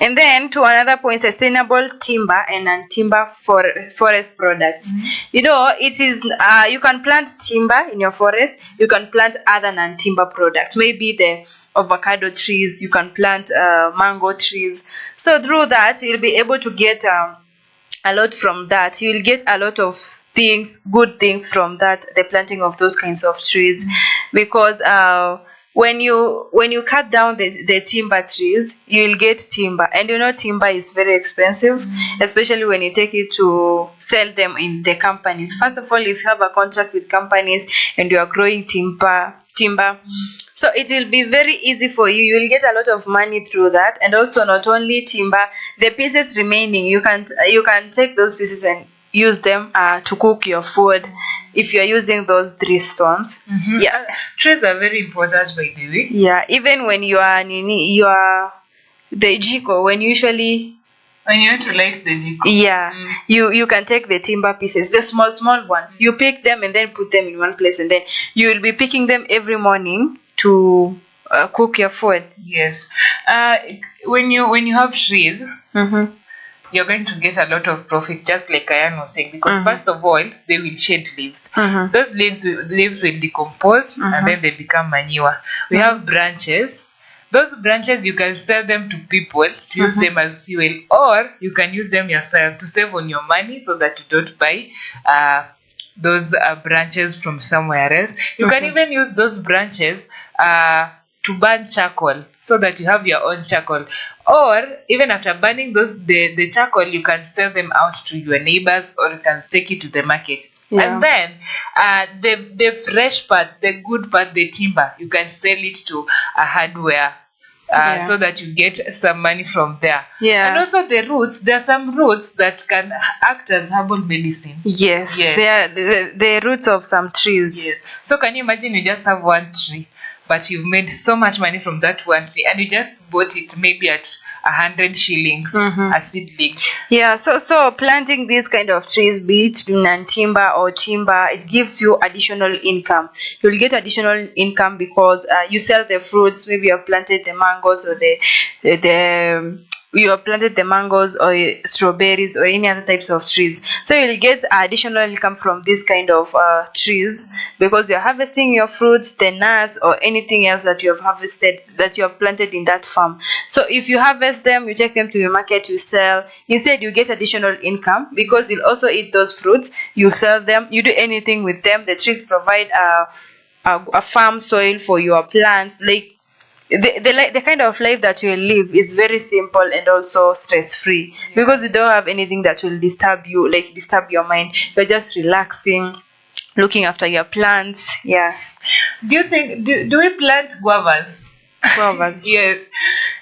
And then to another point, sustainable timber and non-timber forest products. You know, it is you can plant timber in your forest. You can plant other non-timber products. Maybe the avocado trees. You can plant mango trees. So through that, you'll be able to get a lot from that. You'll get a lot of good things from that. The planting of those kinds of trees, because when you cut down the timber trees, you will get timber, and you know timber is very expensive, especially when you take it to sell them in the companies. First of all, if you have a contract with companies and you are growing timber, so it will be very easy for you. You will get a lot of money through that. And also, not only timber, the pieces remaining, you can take those pieces and use them to cook your food if you're using those 3 stones. Yeah, Trees are very important, by the way. yeah, even when you are the jiko, when you want to light the jiko. yeah, you can take the timber pieces, the small one, you pick them and then put them in one place, and then you will be picking them every morning to cook your food. Yes. When you have trees, you're going to get a lot of profit, just like Ayan was saying, because first of all, they will shed leaves. Those leaves will decompose and then they become manure. We have branches. Those branches, you can sell them to people to use them as fuel, or you can use them yourself to save on your money so that you don't buy those branches from somewhere else. You can even use those branches to burn charcoal so that you have your own charcoal, or even after burning the charcoal, you can sell them out to your neighbors, or you can take it to the market. And then the fresh part, the good part, the timber, you can sell it to a hardware so that you get some money from there. And also the roots, there are some roots that can act as herbal medicine. Yes. They are the roots of some trees. Yes. So can you imagine you just have one tree, but you've made so much money from that one tree, and you just bought it maybe at 100 shillings a seedling. Yeah, so planting these kind of trees, be it non-timber or timber, it gives you additional income. You'll get additional income because you sell the fruits. Maybe you have planted the mangoes or you have planted the mangoes or strawberries or any other types of trees. So you'll get additional income from this kind of trees, because you're harvesting your fruits, the nuts, or anything else that you have harvested, that you have planted in that farm. So if you harvest them, you take them to your market, you sell. Instead, you get additional income because you'll also eat those fruits. You sell them, you do anything with them. The trees provide a farm soil for your plants. Like the kind of life that you will live is very simple and also stress-free, because you don't have anything that will disturb you, like disturb your mind. You're just relaxing, looking after your plants. Yeah. Do you think do we plant guavas? Guavas? Yes.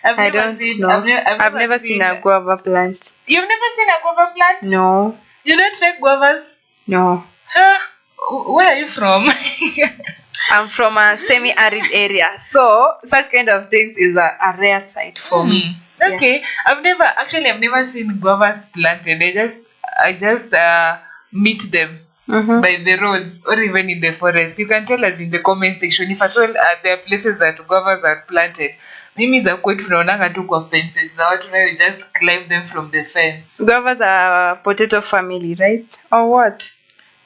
I don't know. I've never seen a guava plant. You've never seen a guava plant? No. You don't like guavas? No. Where are you from? I'm from a semi-arid area, so such kind of things is a rare sight for me. Okay. I've never seen guavas planted. I just meet them by the roads or even in the forest. You can tell us in the comment section if at all there are places that guavas are planted. Mimi za kwetu tunaonanga tu kwa fences na watu nayo just climb them from the fence. Guavas are a potato family, right? Or what?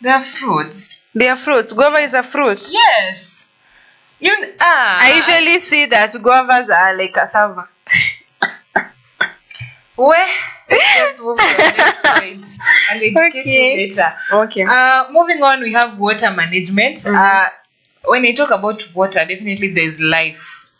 They are fruits. They are fruits. Guava is a fruit. Yes. I usually see that guavas are like cassava. Well, let's move to the next point. I'll educate you later. Okay. Moving on, we have water management. When I talk about water, definitely there's life.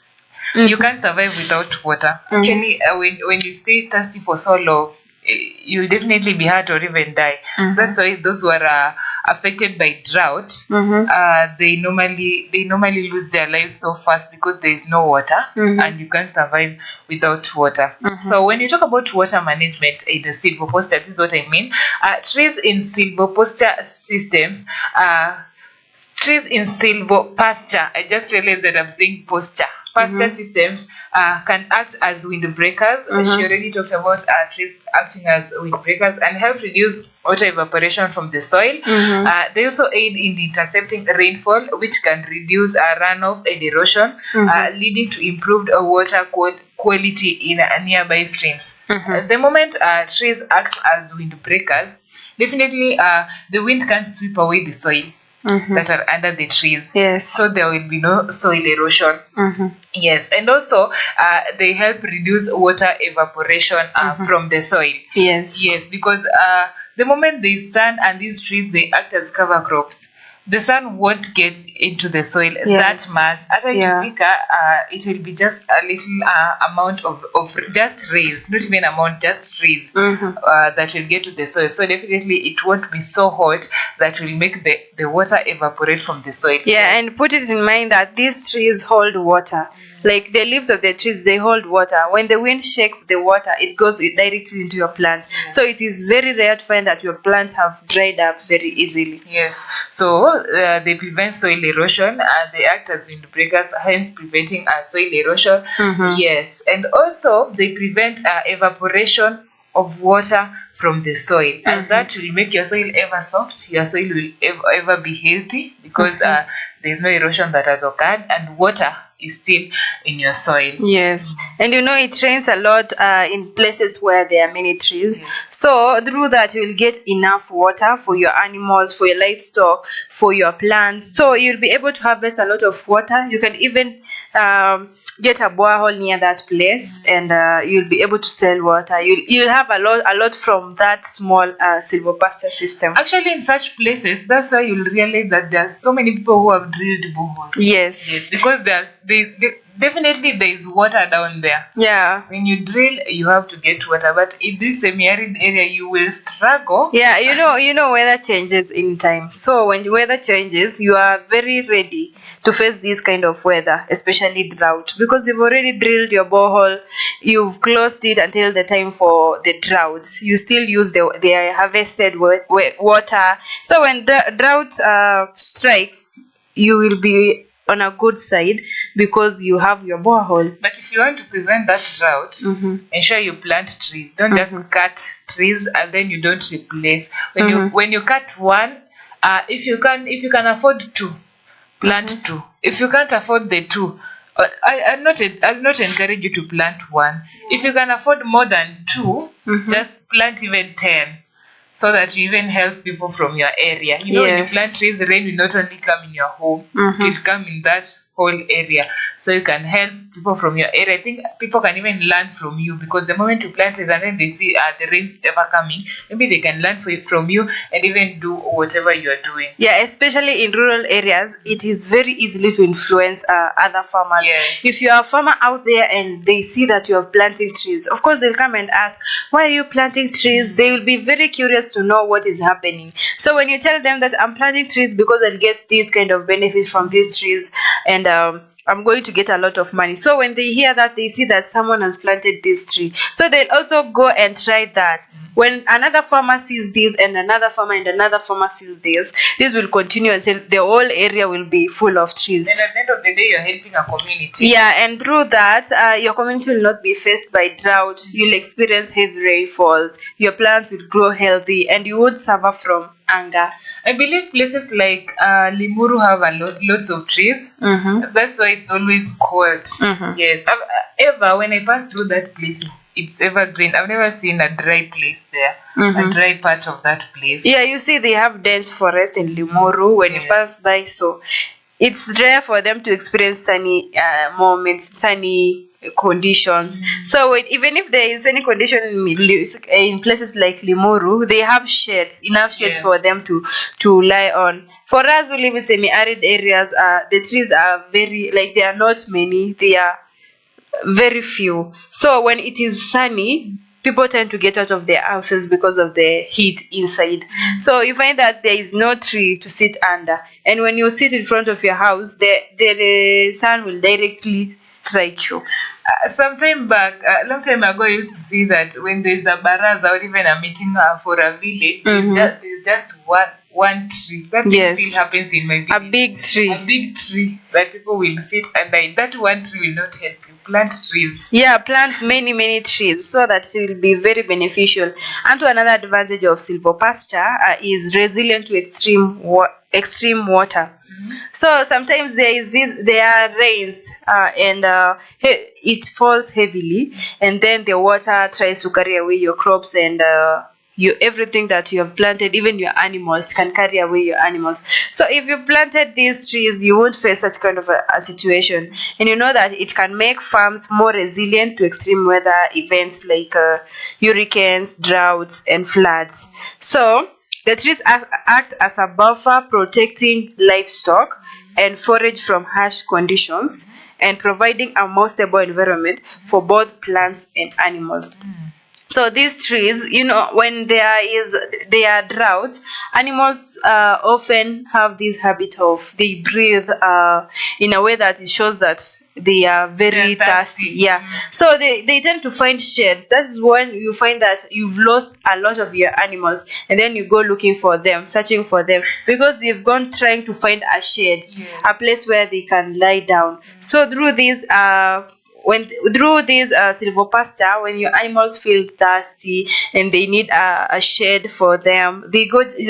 You can't survive without water. Actually, when you stay thirsty for so long, you'll definitely be hurt or even die. That's why those who are affected by drought, they normally lose their lives so fast because there is no water, and you can't survive without water. So when you talk about water management in the silvopasture, this is what I mean. Trees in silvopasture systems, trees in silvopasture, I just realized that I'm saying pasture systems can act as windbreakers. She already talked about trees acting as windbreakers and help reduce water evaporation from the soil. They also aid in intercepting rainfall, which can reduce runoff and erosion, leading to improved water quality in nearby streams. The moment trees act as windbreakers, definitely the wind can't sweep away the soil that are under the trees. Yes. So there will be no soil erosion. Yes. And also they help reduce water evaporation from the soil. Yes. Yes, because the moment the sun and these trees, they act as cover crops. The sun won't get into the soil that much. It will be just a little amount of just rays, not even amount, just rays that will get to the soil. So definitely it won't be so hot that will make the water evaporate from the soil. Yeah, and put it in mind that these trees hold water. Like the leaves of the trees, they hold water. When the wind shakes the water, it goes directly into your plants. So it is very rare to find that your plants have dried up very easily. Yes. So they prevent soil erosion and they act as windbreakers, hence preventing soil erosion. Yes. And also they prevent evaporation of water from the soil, and that will make your soil ever soft. Your soil will ever be healthy because there is no erosion that has occurred and water is still in your soil. Yes. And you know, it rains a lot in places where there are many trees. So through that you will get enough water for your animals, for your livestock, for your plants. So you'll be able to harvest a lot of water. You can even get a borehole near that place, and you'll be able to sell water. You'll have a lot from that small silvopasture system. Actually, in such places, that's why you'll realize that there are so many people who have drilled boreholes. Yes. Because definitely there is water down there. Yeah. When you drill, you have to get water, but in this semi-arid area, you will struggle. Yeah, you know weather changes in time. So when the weather changes, you are very ready to face this kind of weather, especially drought, because you've already drilled your borehole, you've closed it until the time for the droughts. You still use the harvested water. So when the drought strikes, you will be on a good side because you have your borehole. But if you want to prevent that drought, ensure you plant trees. Don't just cut trees and then you don't replace. When you cut one, if you can afford two, plant two. If you can't afford the two, I'll not encourage you to plant one. If you can afford more than two, just plant even 10. So that you even help people from your area. You know, when you plant trees, rain will not only come in your home, it will come in that whole area. So you can help people from your area. I think people can even learn from you, because the moment you plant trees and then they see the rain's ever coming, maybe they can learn from you and even do whatever you are doing. Yeah, especially in rural areas, it is very easily to influence other farmers. Yes. If you are a farmer out there and they see that you are planting trees, of course they'll come and ask, why are you planting trees? They will be very curious to know what is happening. So when you tell them that I'm planting trees because I'll get these kind of benefits from these trees, and I'm going to get a lot of money. So when they hear that, they see that someone has planted this tree, so they'll also go and try that. When another farmer sees this and another farmer and another farmer sees this will continue until the whole area will be full of trees. And at the end of the day, you're helping a community. Yeah, and through that, your community will not be faced by drought. You'll experience heavy rainfalls. Your plants will grow healthy, and you won't suffer from hunger. I believe places like Limuru have lots of trees. That's why it's always cold. Yes. When I pass through that place, it's evergreen. I've never seen a dry place there, a dry part of that place. Yeah, you see, they have dense forest in Limuru when you pass by, so it's rare for them to experience sunny moments, sunny conditions. So even if there is any condition in places like Limuru, they have enough shades for them to lie on. For us who live in semi-arid areas, the trees are they are not many. They are very few. So when it is sunny, people tend to get out of their houses because of the heat inside. So you find that there is no tree to sit under, and when you sit in front of your house, the sun will directly strike you. Sometime back, a long time ago, I used to see that when there's a baraza or even a meeting for a village, there's just one tree. That thing Yes. still happens in my village. A big tree. A big tree that people will sit under. That one tree will not help you. Plant trees. Yeah, plant many trees so that it will be very beneficial. And to another advantage of silvopasture is resilient to extreme water. So sometimes there are rains and it falls heavily, and then the water tries to carry away your crops and everything that you have planted, even your animals can carry away your animals. So if you planted these trees, you won't face such kind of a situation, and you know that it can make farms more resilient to extreme weather events like hurricanes, droughts, and floods. So the trees act as a buffer, protecting livestock and forage from harsh conditions, and providing a more stable environment for both plants and animals. So these trees, when there are droughts, animals often have this habit of they breathe in a way that it shows that they are very They're thirsty. thirsty. Yeah. So they tend to find shades. That is when you find that you've lost a lot of your animals, and then you go looking for them, searching for them, because they've gone trying to find a shade, a place where they can lie down. So through these silvopasture, when your animals feel thirsty and they need a shade for them, they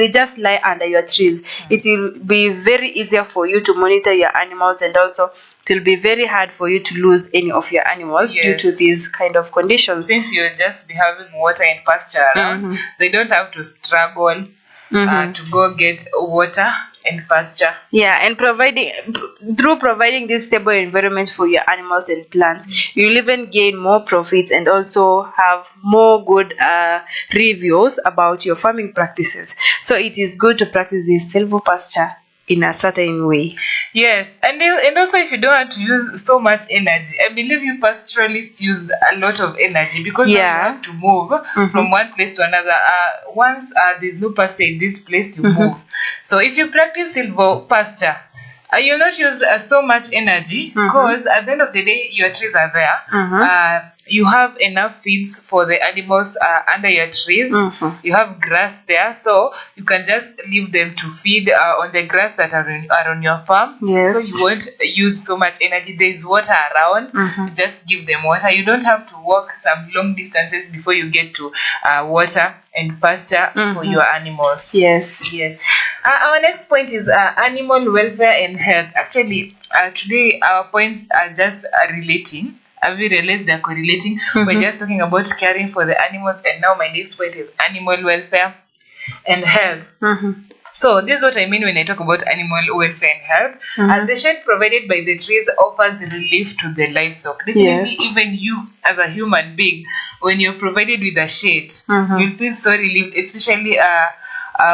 just lie under your trees. It will be very easier for you to monitor your animals, and also it will be very hard for you to lose any of your animals due to these kind of conditions. Since you'll just be having water and pasture around, they don't have to struggle to go get water and pasture. Yeah, and through providing this stable environment for your animals and plants, you'll even gain more profits and also have more good reviews about your farming practices. So it is good to practice this silvopasture in a certain way. Yes, and also if you don't want to use so much energy, I believe you pastoralists use a lot of energy because you have to move from one place to another. Once there's no pasture in this place, you move. So if you practice silvopasture, you'll not use so much energy because at the end of the day, your trees are there. You have enough feeds for the animals under your trees. You have grass there, so you can just leave them to feed on the grass that are on your farm. Yes. So you won't use so much energy. There is water around. You just give them water. You don't have to walk some long distances before you get to water and pasture for your animals. Yes. Our next point is animal welfare and health. Actually, today our points are just relating. Have you realized they're correlating? We're just talking about caring for the animals, and now my next point is animal welfare and health. So this is what I mean when I talk about animal welfare and health. And the shade provided by the trees offers relief to the livestock. Definitely, even you as a human being, when you're provided with a shade, you'll feel so relieved, especially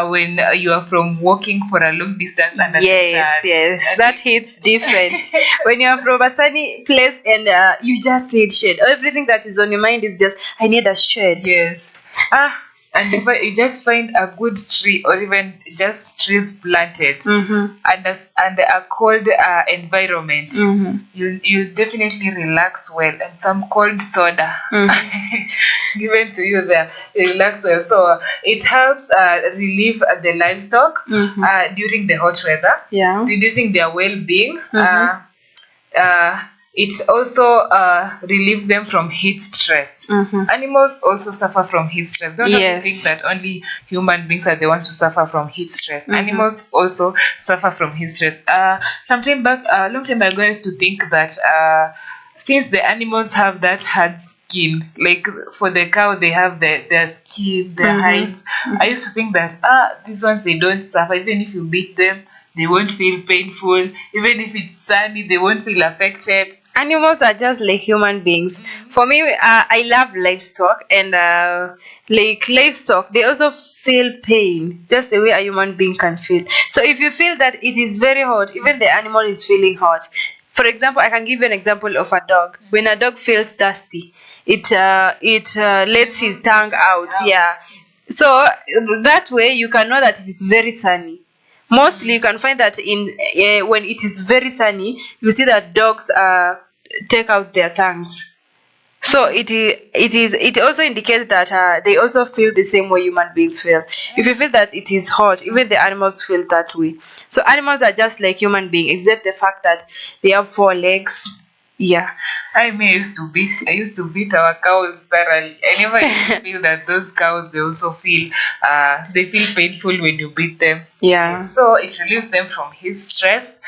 when you are from walking for a long distance under the sun. That hits different. When you are from a sunny place and you just need shade, everything that is on your mind is just, I need a shade. Yes. And if you just find a good tree, or even just trees planted and a cold environment, you'll definitely relax well. And some cold soda given to you there, you relax well. So it helps relieve the livestock during the hot weather, reducing their well-being. It also relieves them from heat stress. Animals also suffer from heat stress. Don't have to think that only human beings are the ones who suffer from heat stress. Animals also suffer from heat stress. Long time back, I used to think that since the animals have that hard skin, like for the cow, they have their skin, their hides. I used to think that these ones, they don't suffer. Even if you beat them, they won't feel painful. Even if it's sunny, they won't feel affected. Animals are just like human beings. For me, I love livestock, and like livestock, they also feel pain just the way a human being can feel. So if you feel that it is very hot, even the animal is feeling hot, For example, I can give you an example of a dog. When a dog feels thirsty, it lets his tongue out. Yeah. So that way you can know that it is very sunny. Mostly you can find that in when it is very sunny, you see that dogs take out their tongues. So it also indicates that they also feel the same way human beings feel. If you feel that it is hot, even the animals feel that way. So animals are just like human beings, except the fact that they have 4 legs. Yeah. I used to beat our cows thoroughly. I never used to feel that those cows, they also feel they feel painful when you beat them. Yeah. So it relieves them from heat stress.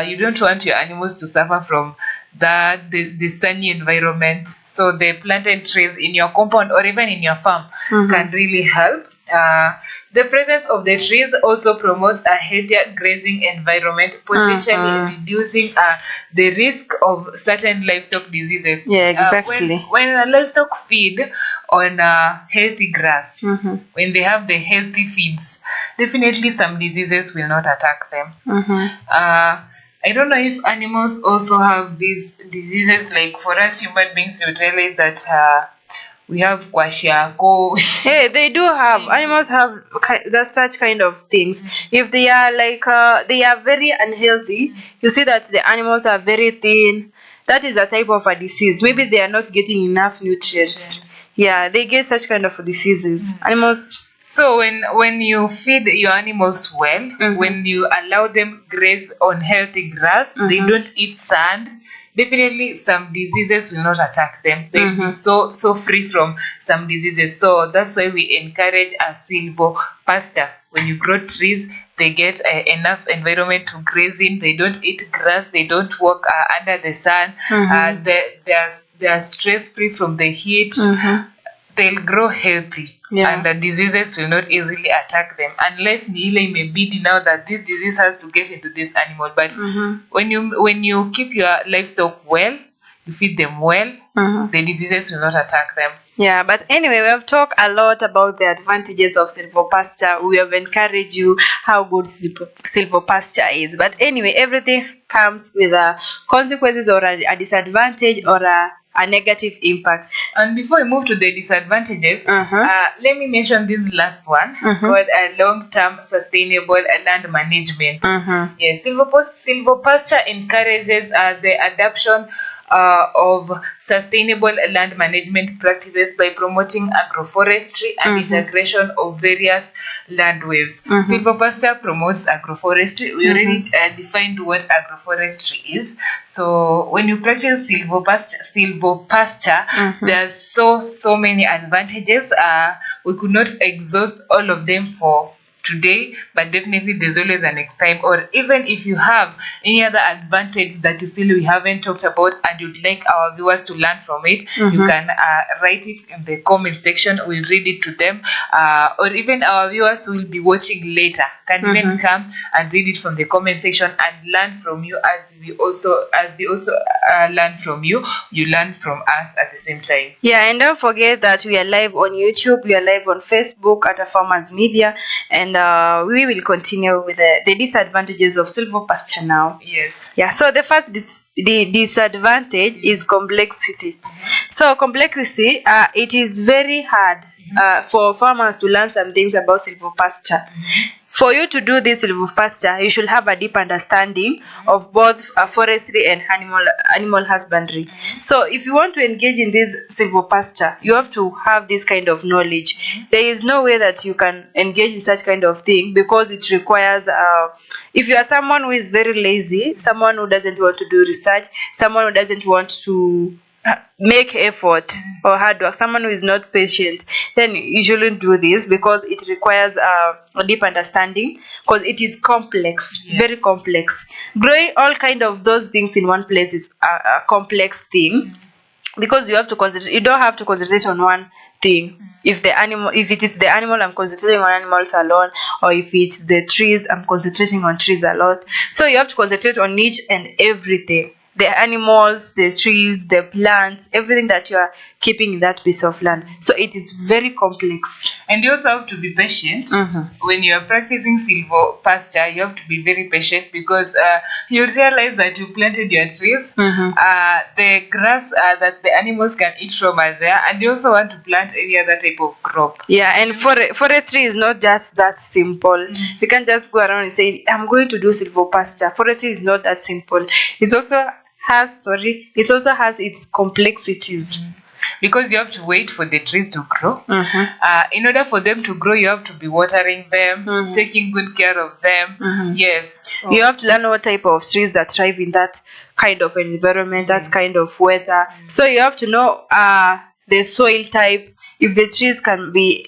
You don't want your animals to suffer from the sunny environment. So the planted trees in your compound or even in your farm can really help. The presence of the trees also promotes a healthier grazing environment, potentially reducing the risk of certain livestock diseases. Yeah, exactly. When livestock feed on healthy grass, when they have the healthy feeds, definitely some diseases will not attack them. I don't know if animals also have these diseases. Like for us human beings, you realize that we have kwashiako. Hey, they do have. Animals have such kind of things. If they are like they are very unhealthy, you see that the animals are very thin. That is a type of a disease. Maybe they are not getting enough nutrients. Yeah, they get such kind of diseases. Animals. So when you feed your animals well, when you allow them graze on healthy grass, they don't eat sand, definitely some diseases will not attack them. They'll be so free from some diseases. So that's why we encourage a silvopasture. When you grow trees, they get enough environment to graze in. They don't eat grass. They don't walk under the sun. They are stress free from the heat. They'll grow healthy. Yeah. And the diseases will not easily attack them, unless Nile may be now that this disease has to get into this animal. But when you keep your livestock well, you feed them well, the diseases will not attack them. Yeah, but anyway, we have talked a lot about the advantages of silvopasture. We have encouraged you how good silvopasture is. But anyway, everything comes with consequences or a disadvantage or a negative impact. And before we move to the disadvantages, let me mention this last one called long-term sustainable land management. Yes, silvopasture encourages the adoption of sustainable land management practices by promoting agroforestry and integration of various land waves. Silvopasture promotes agroforestry. We already defined what agroforestry is. So when you practice silvopasture, there's so many advantages. We could not exhaust all of them for today, but definitely there's always a next time. Or even if you have any other advantage that you feel we haven't talked about and you'd like our viewers to learn from it, you can write it in the comment section. We'll read it to them, or even our viewers who will be watching later can even come and read it from the comment section and learn from you, as we also learn from you. You learn from us at the same time. Yeah, and don't forget that we are live on YouTube, we are live on Facebook at Farmers Media, and we will continue with the disadvantages of silvopasture now. Yes. Yeah, so the first disadvantage is complexity. So complexity, it is very hard for farmers to learn some things about silvopasture. For you to do this silvopasture, you should have a deep understanding of both forestry and animal husbandry. So if you want to engage in this silvopasture, you have to have this kind of knowledge. There is no way that you can engage in such kind of thing, because it requires if you are someone who is very lazy, someone who doesn't want to do research, someone who doesn't want to make effort or hard work, someone who is not patient, then you shouldn't do this, because it requires a deep understanding, because it is complex, very complex. Growing all kind of those things in one place is a complex thing, because you have to concentrate. You don't have to concentrate on one thing. If it is the animal, I'm concentrating on animals alone, or if it's the trees, I'm concentrating on trees a lot. So you have to concentrate on each and everything. The animals, the trees, the plants, everything that you are keeping in that piece of land. So it is very complex. And you also have to be patient. When you are practicing silvopasture, you have to be very patient because you realize that you planted your trees. The grass that the animals can eat from are there, and you also want to plant any other type of crop. Yeah, and forestry is not just that simple. You can't just go around and say, I'm going to do silvopasture. Forestry is not that simple. It also has its complexities. Because you have to wait for the trees to grow. In order for them to grow, you have to be watering them, taking good care of them. Yes. So You have to learn what type of trees that thrive in that kind of environment, that kind of weather. So you have to know the soil type, if the trees can be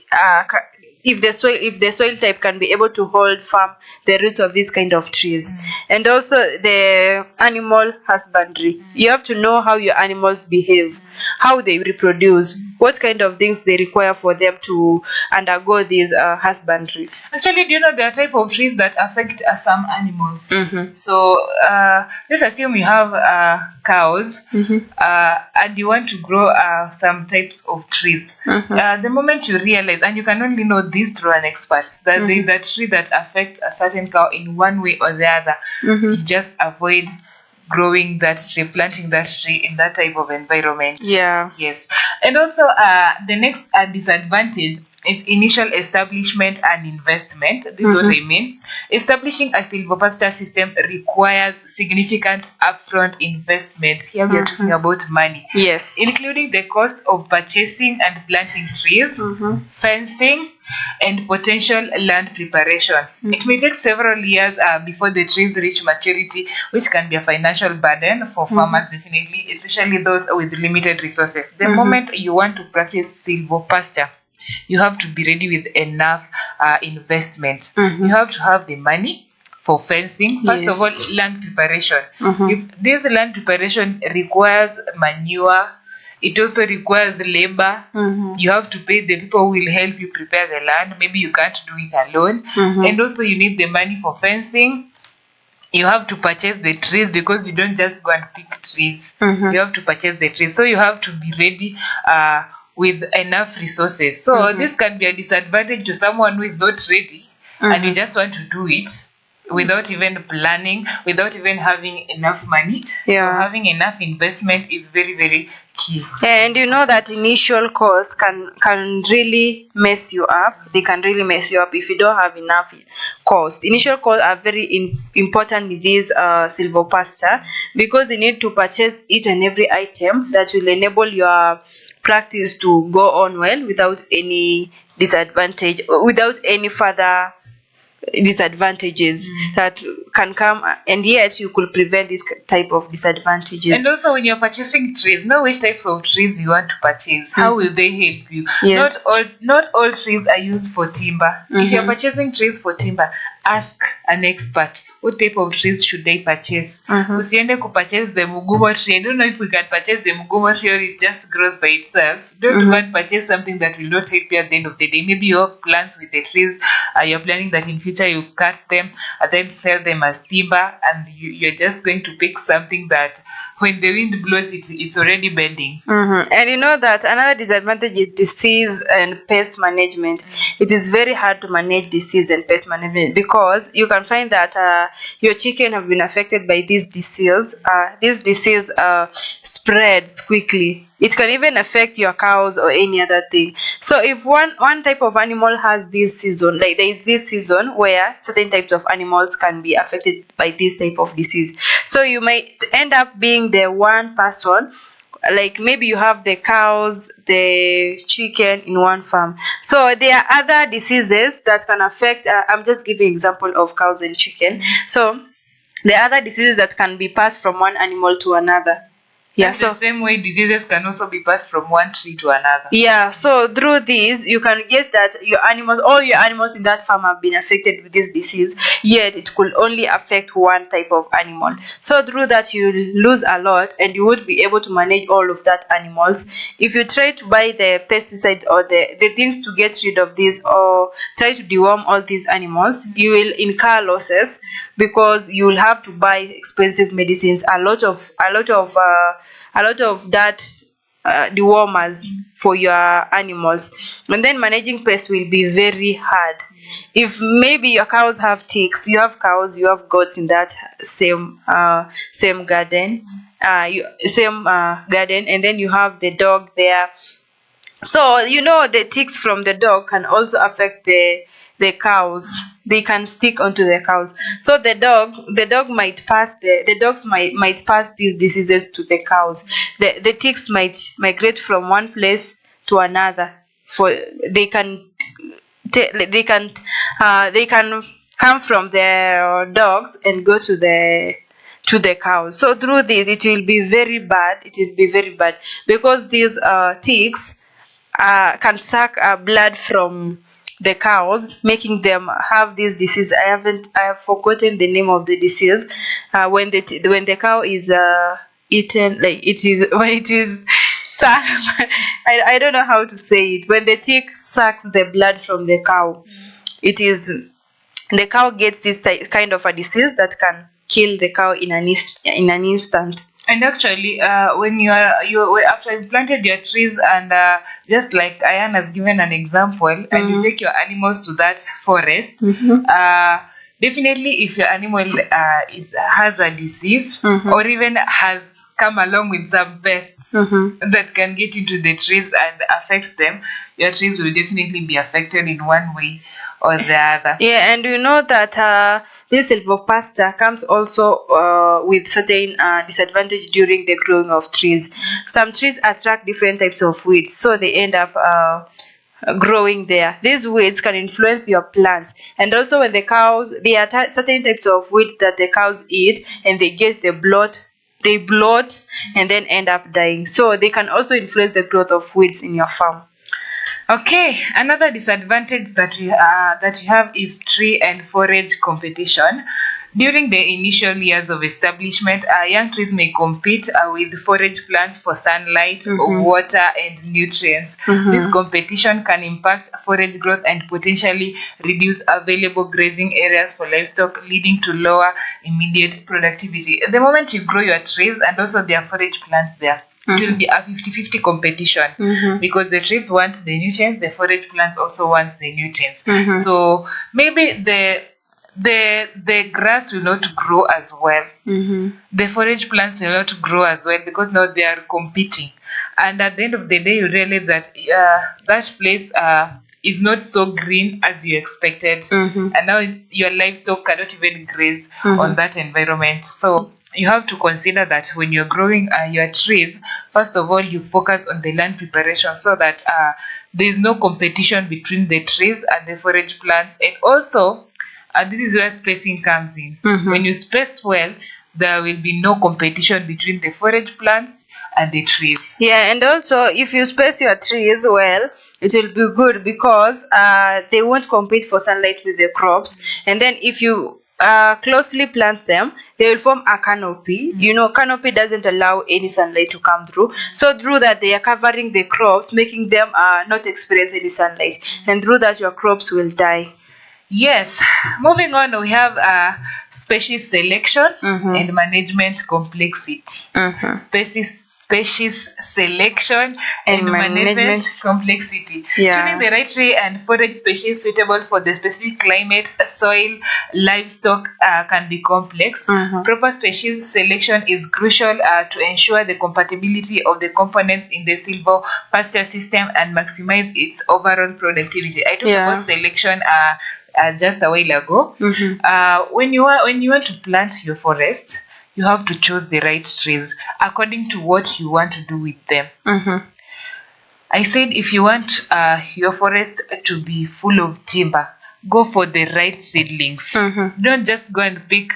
if the soil type can be able to hold firm the roots of these kind of trees. And also the animal husbandry. You have to know how your animals behave, how they reproduce, what kind of things they require for them to undergo this husbandry. actually, do you know there are type of trees that affect some animals? So let's assume you have cows and you want to grow some types of trees. The moment you realize, and you can only know this through an expert, that there is a tree that affects a certain cow in one way or the other, you just avoid growing that tree, planting that tree in that type of environment. Yeah. Yes. And also the next disadvantage is initial establishment and investment. This is what I mean. Establishing a silvopasture system requires significant upfront investment. Here we are talking about money. Yes. Including the cost of purchasing and planting trees, fencing, and potential land preparation. It may take several years before the trees reach maturity, which can be a financial burden for farmers, definitely, especially those with limited resources. The moment you want to practice silvopasture, you have to be ready with enough investment. You have to have the money for fencing. First of all, land preparation. This land preparation requires manure. It also requires labor. You have to pay the people who will help you prepare the land. Maybe you can't do it alone. And also you need the money for fencing. You have to purchase the trees because you don't just go and pick trees. You have to purchase the trees. So you have to be ready with enough resources. So this can be a disadvantage to someone who is not ready and you just want to do it without even planning, without even having enough money. Yeah. So having enough investment is very, very key. And you know that initial costs can really mess you up. They can really mess you up if you don't have enough cost. Initial costs are very important in this silvopasture because you need to purchase each and every item that will enable your practice to go on well without any disadvantage, without any further disadvantages that can come, and yet you could prevent this type of disadvantages. And also when you're purchasing trees, know which types of trees you want to purchase. How will they help you? Yes. Not all trees are used for timber. If you're purchasing trees for timber, ask an expert. What type of trees should they purchase? Usiende ku purchase the mugumo tree. I don't know if we can purchase the mugumo tree or it just grows by itself. Don't go and purchase something that will not help you at the end of the day. Maybe you have plans with the trees. You're planning that in future you cut them and then sell them as timber, and you're just going to pick something that when the wind blows it's already bending. And you know that another disadvantage is disease and pest management. It is very hard to manage disease and pest management because you can find that your chicken have been affected by this disease. This disease spreads quickly. It can even affect your cows or any other thing. So if one type of animal has this season, like there is this season where certain types of animals can be affected by this type of disease. So you might end up being the one person, like maybe you have the cows, the chicken in one farm. So there are other diseases that can affect, I'm just giving example of cows and chicken. So there are other diseases that can be passed from one animal to another. Yeah, That's so the same way diseases can also be passed from one tree to another. yeah, so through this you can get that all your animals in that farm have been affected with this disease, yet it could only affect one type of animal. So through that you lose a lot and you would be able to manage all of that animals. If you try to buy the pesticides or the things to get rid of this, or try to deworm all these animals, you will incur losses because you will have to buy expensive medicines. A lot of that dewormers for your animals. And then managing pests will be very hard. If maybe your cows have ticks, you have cows, you have goats in that same garden, garden, and then you have the dog there. So the ticks from the dog can also affect the cows. They can stick onto the cows. So the dogs might pass these diseases to the cows. The ticks might migrate from one place to another. They can come from the dogs and go to the cows. So through this, it will be very bad. It will be very bad because these ticks can suck blood from the cows, making them have this disease. I have forgotten the name of the disease. When the cow is eaten, like it is when it is sucked. I don't know how to say it. When the tick sucks the blood from the cow, the cow gets this kind of a disease that can kill the cow in an instant. And actually, when you after you planted your trees, and just like Ayan has given an example, and you take your animals to that forest, definitely if your animal has a disease or even has come along with some pests that can get into the trees and affect them, your trees will definitely be affected in one way or the other. Yeah, and that this silvopasture comes also with certain disadvantage during the growing of trees. Some trees attract different types of weeds, so they end up growing there. These weeds can influence your plants, and also when the cows, there are certain types of weeds that the cows eat, and they get they bloat and then end up dying. So they can also influence the growth of weeds in your farm. Okay, another disadvantage that you have is tree and forage competition. During the initial years of establishment, young trees may compete with forage plants for sunlight, water, and nutrients. This competition can impact forage growth and potentially reduce available grazing areas for livestock, leading to lower immediate productivity. The moment you grow your trees and also their forage plants there, it will be a 50-50 competition because the trees want the nutrients, the forage plants also wants the nutrients. So maybe the grass will not grow as well. The forage plants will not grow as well because now they are competing. And at the end of the day, you realize that that place is not so green as you expected. And now your livestock cannot even graze on that environment. So you have to consider that when you're growing your trees, first of all, you focus on the land preparation so that there is no competition between the trees and the forage plants. And also, this is where spacing comes in. When you space well, there will be no competition between the forage plants and the trees. Yeah, and also if you space your trees well, it will be good because they won't compete for sunlight with the crops. And then if you closely plant them, they will form a canopy. Canopy doesn't allow any sunlight to come through. So through that, they are covering the crops, making them not experience any sunlight. And through that, your crops will die. Yes. Moving on, we have species selection and management complexity. Species selection and management complexity. Choosing the right tree and forage species suitable for the specific climate, soil, livestock can be complex. Proper species selection is crucial to ensure the compatibility of the components in the silvopasture system and maximize its overall productivity. I talked about selection just a while ago. When you want to plant your forest, you have to choose the right trees according to what you want to do with them. I said if you want your forest to be full of timber, go for the right seedlings. Don't just go and pick.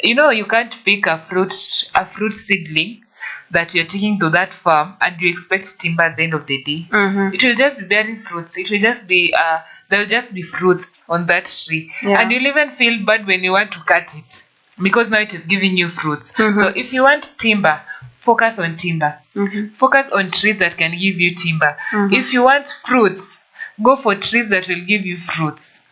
You can't pick a fruit seedling that you're taking to that farm and you expect timber at the end of the day. It will just be bearing fruits. It will just be there will just be fruits on that tree, and you'll even feel bad when you want to cut it because now it is giving you fruits. So if you want timber, focus on timber. Focus on trees that can give you timber. If you want fruits, go for trees that will give you fruits.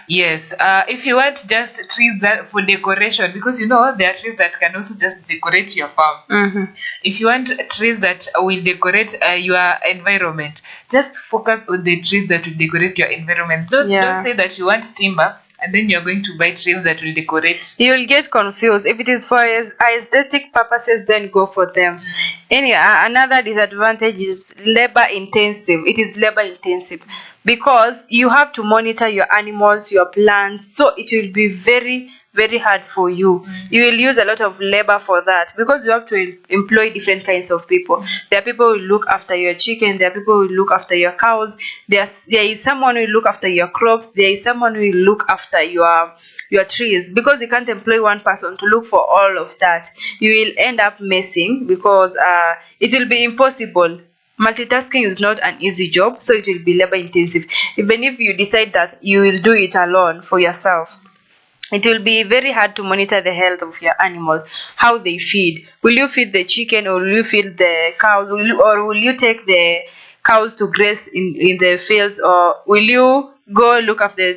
Yes. If you want just trees that for decoration, because there are trees that can also just decorate your farm. If you want trees that will decorate your environment, just focus on the trees that will decorate your environment. Don't say that you want timber and then you're going to buy trees that will decorate. You'll get confused. If it is for aesthetic purposes, then go for them. Anyway, another disadvantage is labor intensive. It is labor intensive because you have to monitor your animals, your plants, so it will be very, very hard for you. You will use a lot of labor for that because you have to employ different kinds of people. There are people who look after your chicken, there are people who look after your cows, there is someone who will look after your crops, there is someone who will look after your trees. Because you can't employ one person to look for all of that, you will end up messing because it will be impossible. Multitasking is not an easy job, so it will be labor intensive. Even if you decide that you will do it alone for yourself, it will be very hard to monitor the health of your animals, how they feed. Will you feed the chicken, or will you feed the cows, or will you take the cows to graze in the fields, or will you go look after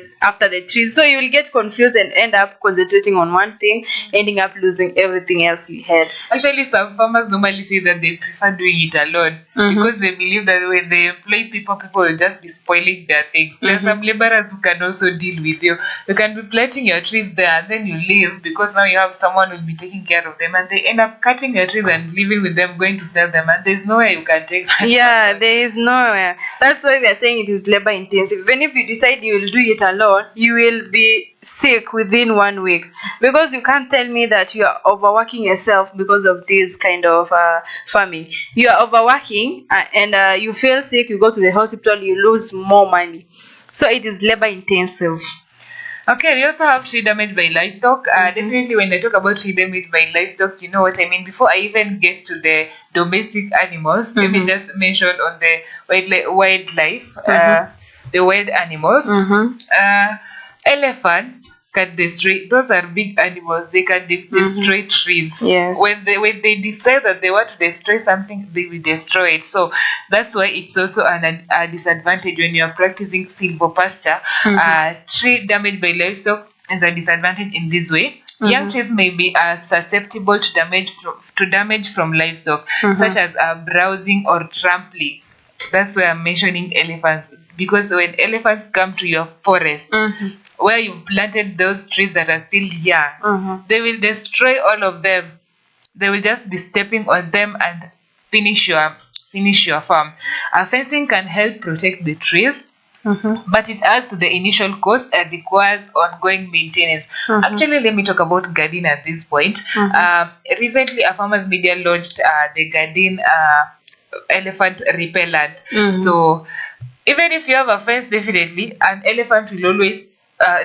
the trees? So you will get confused and end up concentrating on one thing, ending up losing everything else you had. Actually, some farmers normally say that they prefer doing it alone because they believe that when they employ people will just be spoiling their things. There are some laborers who can also deal with you. You can be planting your trees there and then you leave because now you have someone who will be taking care of them, and they end up cutting your trees and living with them, going to sell them, and there's nowhere you can take that. Yeah, there is nowhere. That's why we are saying it is labor intensive. Even if you decide you will do it alone, you will be sick within 1 week, because you can't tell me that you are overworking yourself because of this kind of farming. You are overworking and you feel sick, you go to the hospital, you lose more money. So it is labor intensive. Okay, we also have tree damage by livestock. Definitely when I talk about tree damage by livestock, you know what I mean. Before I even get to the domestic animals, let me just mention on the wildlife, the wild animals. Elephants can destroy. Those are big animals. They can destroy trees. Yes. When they decide that they want to destroy something, they will destroy it. So that's why it's also a disadvantage when you are practicing silvopasture. Tree damage by livestock is a disadvantage in this way. Young trees may be susceptible to damage from livestock, such as browsing or trampling. That's why I'm mentioning elephants, because when elephants come to your forest, where you planted those trees that are still young, they will destroy all of them. They will just be stepping on them and finish your farm. Fencing can help protect the trees, but it adds to the initial cost and requires ongoing maintenance. Actually, let me talk about Garden at this point. Recently, a farmers media launched the Garden elephant repellent. So even if you have a fence, definitely an elephant will always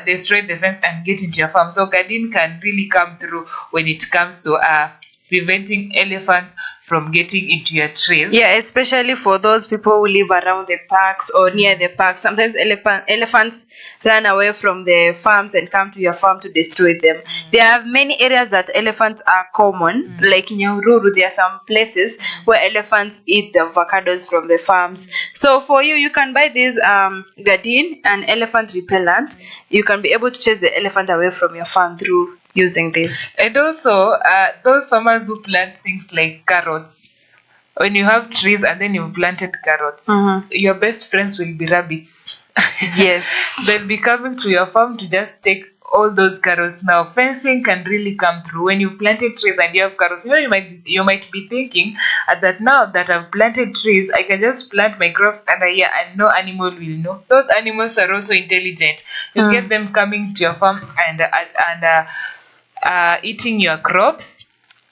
destroy the fence and get into your farm. So Garden can really come through when it comes to preventing elephants from getting into your trees. Yeah, especially for those people who live around the parks or near the parks. Sometimes elephants run away from the farms and come to your farm to destroy them. There are many areas that elephants are common, like in Nyahururu. There are some places where elephants eat the avocados from the farms. So for you can buy this Garden, an elephant repellent. You can be able to chase the elephant away from your farm through using this. And also those farmers who plant things like carrots, when you have trees and then you've planted carrots, your best friends will be rabbits. Yes. They'll be coming to your farm to just take all those carrots. Now fencing can really come through when you've planted trees and you have carrots. You might be thinking that now that I've planted trees, I can just plant my crops and no animal will know. Those animals are also intelligent. You get them coming to your farm and eating your crops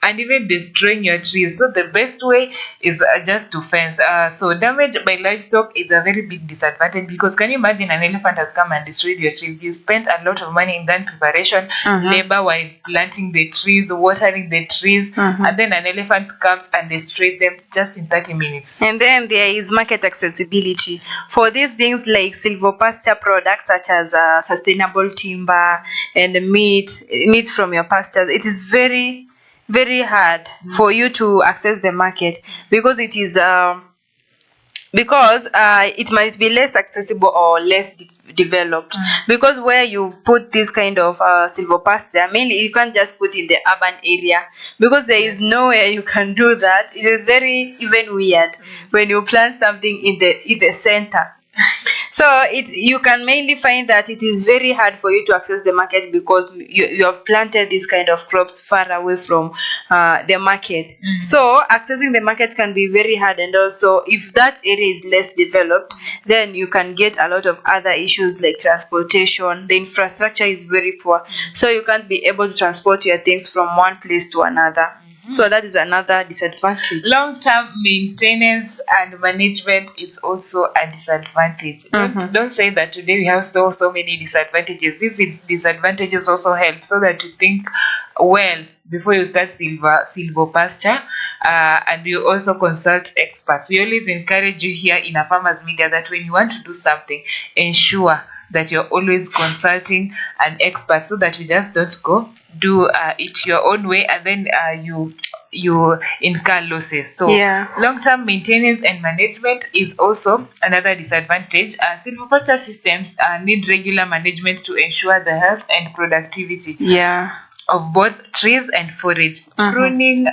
and even destroying your trees. So the best way is just to fence. So damage by livestock is a very big disadvantage, because can you imagine an elephant has come and destroyed your trees? You spent a lot of money in that preparation, labor while planting the trees, watering the trees, and then an elephant comes and destroys them just in 30 minutes. And then there is market accessibility. For these things like silvopasture products such as sustainable timber and meat from your pastures, it is very, very hard for you to access the market, because it is because it might be less accessible or less developed. Because where you've put this kind of silvopasture, mainly you can't just put in the urban area, because there is nowhere you can do that. It is very even weird when you plant something in the center. So you can mainly find that it is very hard for you to access the market, because you have planted this kind of crops far away from the market. So accessing the market can be very hard, and also if that area is less developed, then you can get a lot of other issues like transportation. The infrastructure is very poor, so you can't be able to transport your things from one place to another. So that is another disadvantage. Long-term maintenance and management is also a disadvantage. Don't say that today we have so many disadvantages. These disadvantages also help so that you think well before you start silvopasture, and you also consult experts. We always encourage you here in A Farmer's Media that when you want to do something, ensure that you're always consulting an expert, so that you just don't go do it your own way, and then you incur losses. So long-term maintenance and management is also another disadvantage. Silvopasture systems need regular management to ensure the health and productivity of both trees and forage. Pruning,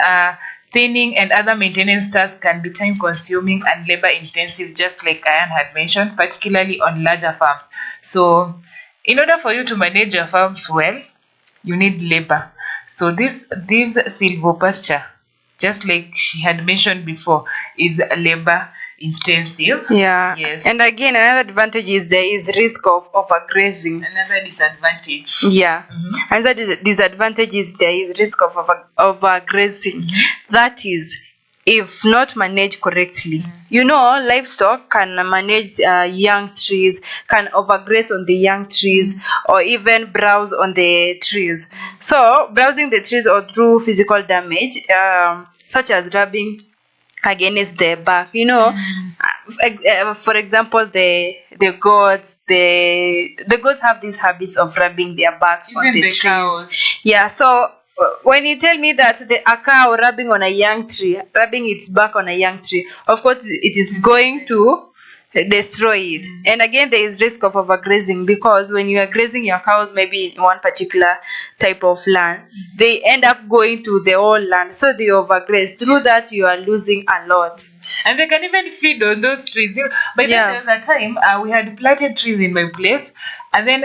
thinning, and other maintenance tasks can be time-consuming and labor-intensive, just like Ayan had mentioned, particularly on larger farms. So in order for you to manage your farms well, you need labor. So this silvopasture, just like she had mentioned before, is labor intensive. Yes. And again, another advantage is there is risk of overgrazing. Another disadvantage. Another disadvantage is there is risk of overgrazing. That is, if not managed correctly. Livestock can manage young trees, can overgraze on the young trees, or even browse on the trees. So browsing the trees or through physical damage, such as rubbing against the bark. For example, the goats have these habits of rubbing their backs on the trees. Cows. So when you tell me that a cow rubbing its back on a young tree, of course it is going to destroy it. And again, there is risk of overgrazing, because when you are grazing your cows maybe in one particular type of land, they end up going to the whole land, so they overgraze. Through that, you are losing a lot. And they can even feed on those trees. But then there was a time we had planted trees in my place, and then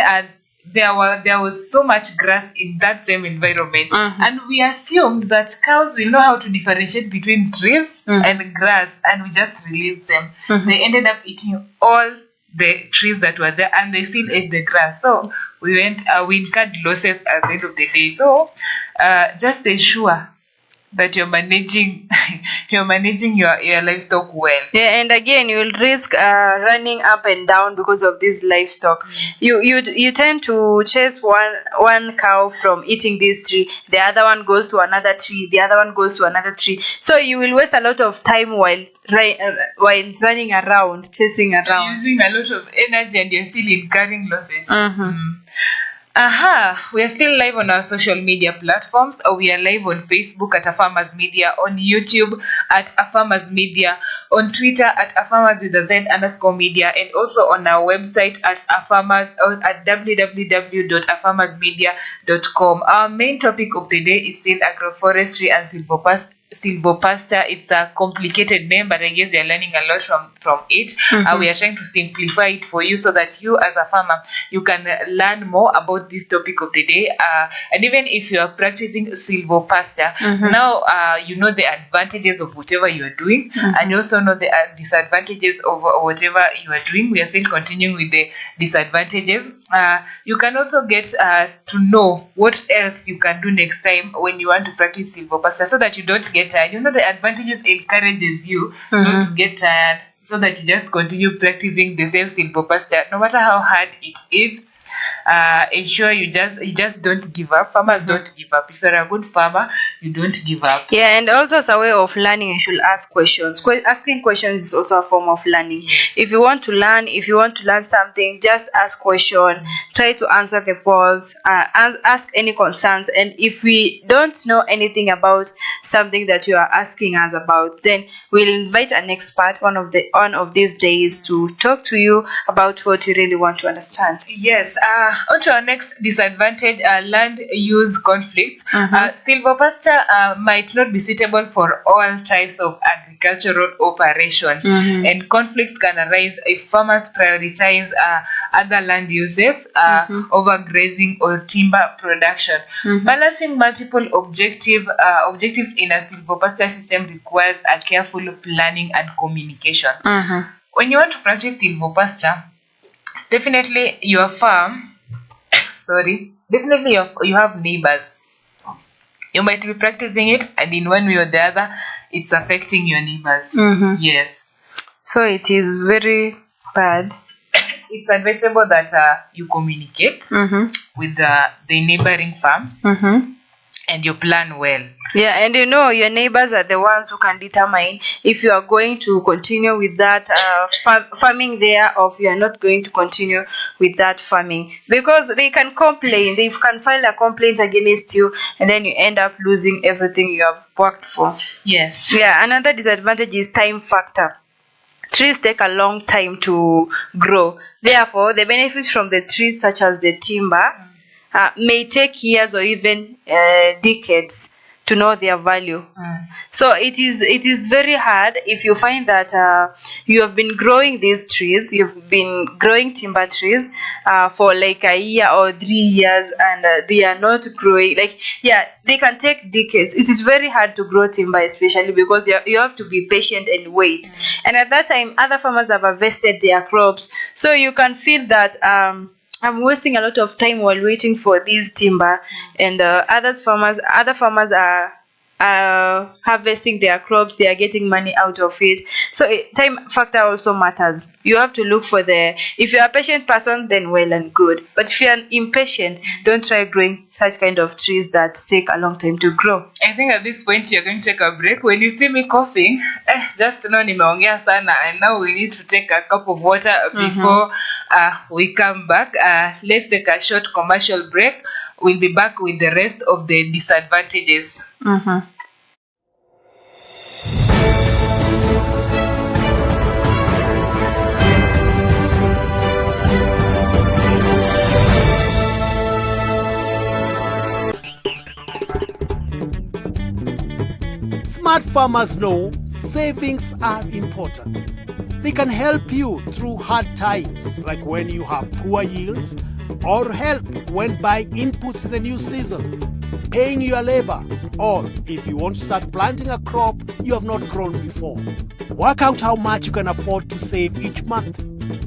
there was so much grass in that same environment, and we assumed that cows will know how to differentiate between trees and grass, and we just released them. They ended up eating all the trees that were there, and they still ate the grass. So we incurred losses at the end of the day. So just ensure that you're managing your livestock well. And again, you will risk running up and down because of this livestock. You tend to chase one cow from eating this tree, the other one goes to another tree, the other one goes to another tree. So you will waste a lot of time while running around, chasing around. You're using a lot of energy, and you're still incurring losses. We are still live on our social media platforms. We are live on Facebook at A Farmer's Media, on YouTube at A Farmer's Media, on Twitter at A Farmer's with a Z_media, and also on our website at www.afarmersmedia.com. Our main topic of the day is still agroforestry and silvopasture. It's a complicated name, but I guess you're learning a lot from it. We are trying to simplify it for you so that you as a farmer, you can learn more about this topic of the day. And even if you are practicing silvopasture, now you know the advantages of whatever you are doing, and you also know the disadvantages of whatever you are doing. We are still continuing with the disadvantages. You can also get to know what else you can do next time when you want to practice silvopasture, so that you don't get tired. The advantages encourages you not to get tired, so that you just continue practicing the same silvopasture, no matter how hard it is. ensure you just don't give up. Farmers don't give up. If you're a good farmer, you don't give up. Yeah, and also as a way of learning, you should ask questions. Asking questions is also a form of learning. Yes. If you want to learn something, just ask question. Try to answer the polls. Ask any concerns. And if we don't know anything about something that you are asking us about, then we'll invite an expert one of these days to talk to you about what you really want to understand. Yes. On to our next disadvantage, land use conflicts. Silvopasture might not be suitable for all types of agricultural operations, and conflicts can arise if farmers prioritize other land uses over grazing or timber production. Balancing multiple objectives in a silvopasture system requires a careful planning and communication. When you want to practice silvopasture, definitely your farm you have neighbors. You might be practicing it, and in one way or the other it's affecting your neighbors. Yes, So it is very bad. it's advisable that you communicate with the neighboring farms and you plan well. Yeah, and your neighbors are the ones who can determine if you are going to continue with that farming there, or if you are not going to continue with that farming, because they can complain. They can file a complaint against you, and then you end up losing everything you have worked for. Yes. Yeah, another disadvantage is time factor. Trees take a long time to grow. Therefore, the benefits from the trees, such as the timber, may take years or even decades to know their value. So it is very hard if you find that you have been growing these trees, you've been growing timber trees for like a year or 3 years, and they are not growing. They can take decades. It is very hard to grow timber, especially because you have to be patient and wait. And at that time, other farmers have harvested their crops, so you can feel that I'm wasting a lot of time while waiting for this timber, and other farmers are harvesting their crops. They are getting money out of it. So time factor also matters. You have to look for if you're a patient person, then well and good. But if you're impatient, don't try growing such kind of trees that take a long time to grow. I think at this point you're going to take a break. When you see me coughing, just know nimeongea sana, and now we need to take a cup of water before we come back. Let's take a short commercial break. We'll be back with the rest of the disadvantages. Smart farmers know savings are important. They can help you through hard times, like when you have poor yields, or help when buying inputs in the new season, paying your labor, or if you want to start planting a crop you have not grown before. Work out how much you can afford to save each month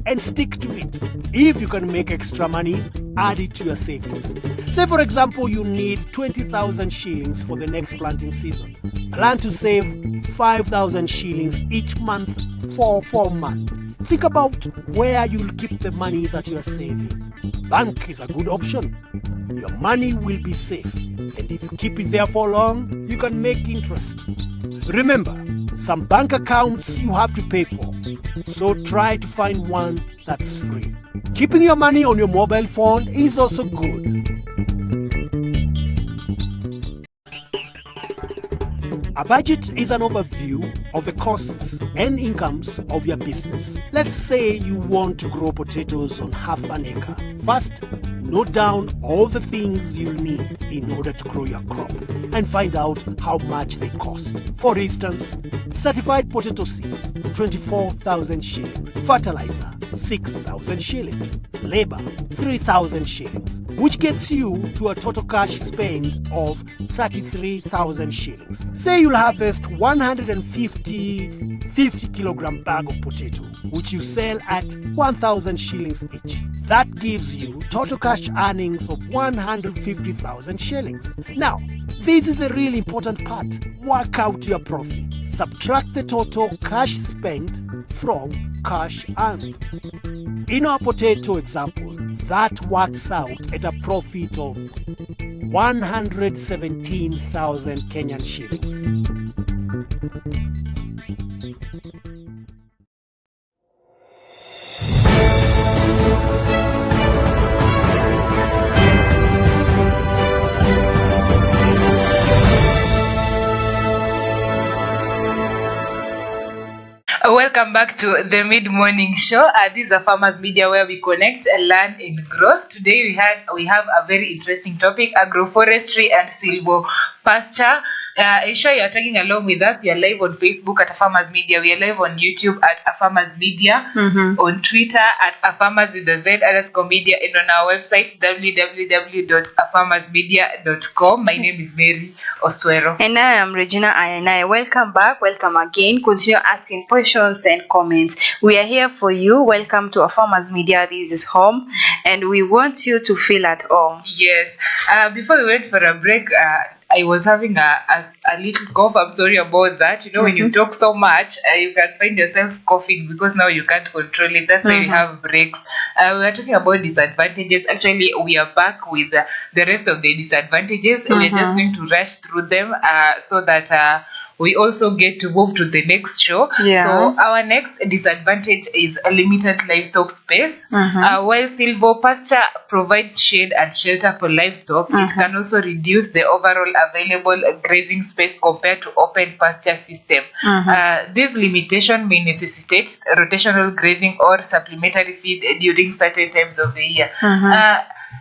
and stick to it. If you can make extra money, add it to your savings. Say for example you need 20,000 shillings for the next planting season. Plan to save 5,000 shillings each month for 4 months. Think about where you'll keep the money that you are saving. Bank is a good option. Your money will be safe, and if you keep it there for long, you can make interest. Remember, some bank accounts you have to pay for, so try to find one that's free. Keeping your money on your mobile phone is also good. A budget is an overview of the costs and incomes of your business. Let's say you want to grow potatoes on half an acre. First, note down all the things you'll need in order to grow your crop and find out how much they cost. For instance, certified potato seeds, 24,000 shillings. Fertilizer, 6,000 shillings. Labor, 3,000 shillings, which gets you to a total cash spend of 33,000 shillings. Say you'll harvest 50 kilogram bag of potato, which you sell at 1,000 shillings each. That gives you total cash earnings of 150,000 shillings. Now, this is a really important part. Work out your profit. Subtract the total cash spent from cash earned. In our potato example, that works out at a profit of 117,000 Kenyan shillings. Welcome back to the mid-morning show. This is a Farmers Media where we connect, learn, and grow. Today we have a very interesting topic: agroforestry and silvopasture. Ensure you are tagging along with us. We are live on Facebook at Farmers Media. We are live on YouTube at Farmers Media, on Twitter at Farmers with the Z_media, and on our website www.farmersmedia.com. My name is Mary Oswero. And I am Regina Ayanai. Welcome back. Welcome again. Continue asking questions and comments. We are here for you. Welcome to our Farmers Media. This is home, and we want you to feel at home. Yes. Before we went for a break, I was having a little cough. I'm sorry about that. You know, when you talk so much, you can find yourself coughing because now you can't control it. That's why we have breaks. We are talking about disadvantages. Actually, we are back with the rest of the disadvantages. We're just going to rush through them so that we also get to move to the next show. Yeah. So our next disadvantage is a limited livestock space. While silvopasture provides shade and shelter for livestock, it can also reduce the overall available grazing space compared to open pasture system. This limitation may necessitate rotational grazing or supplementary feed during certain times of the year.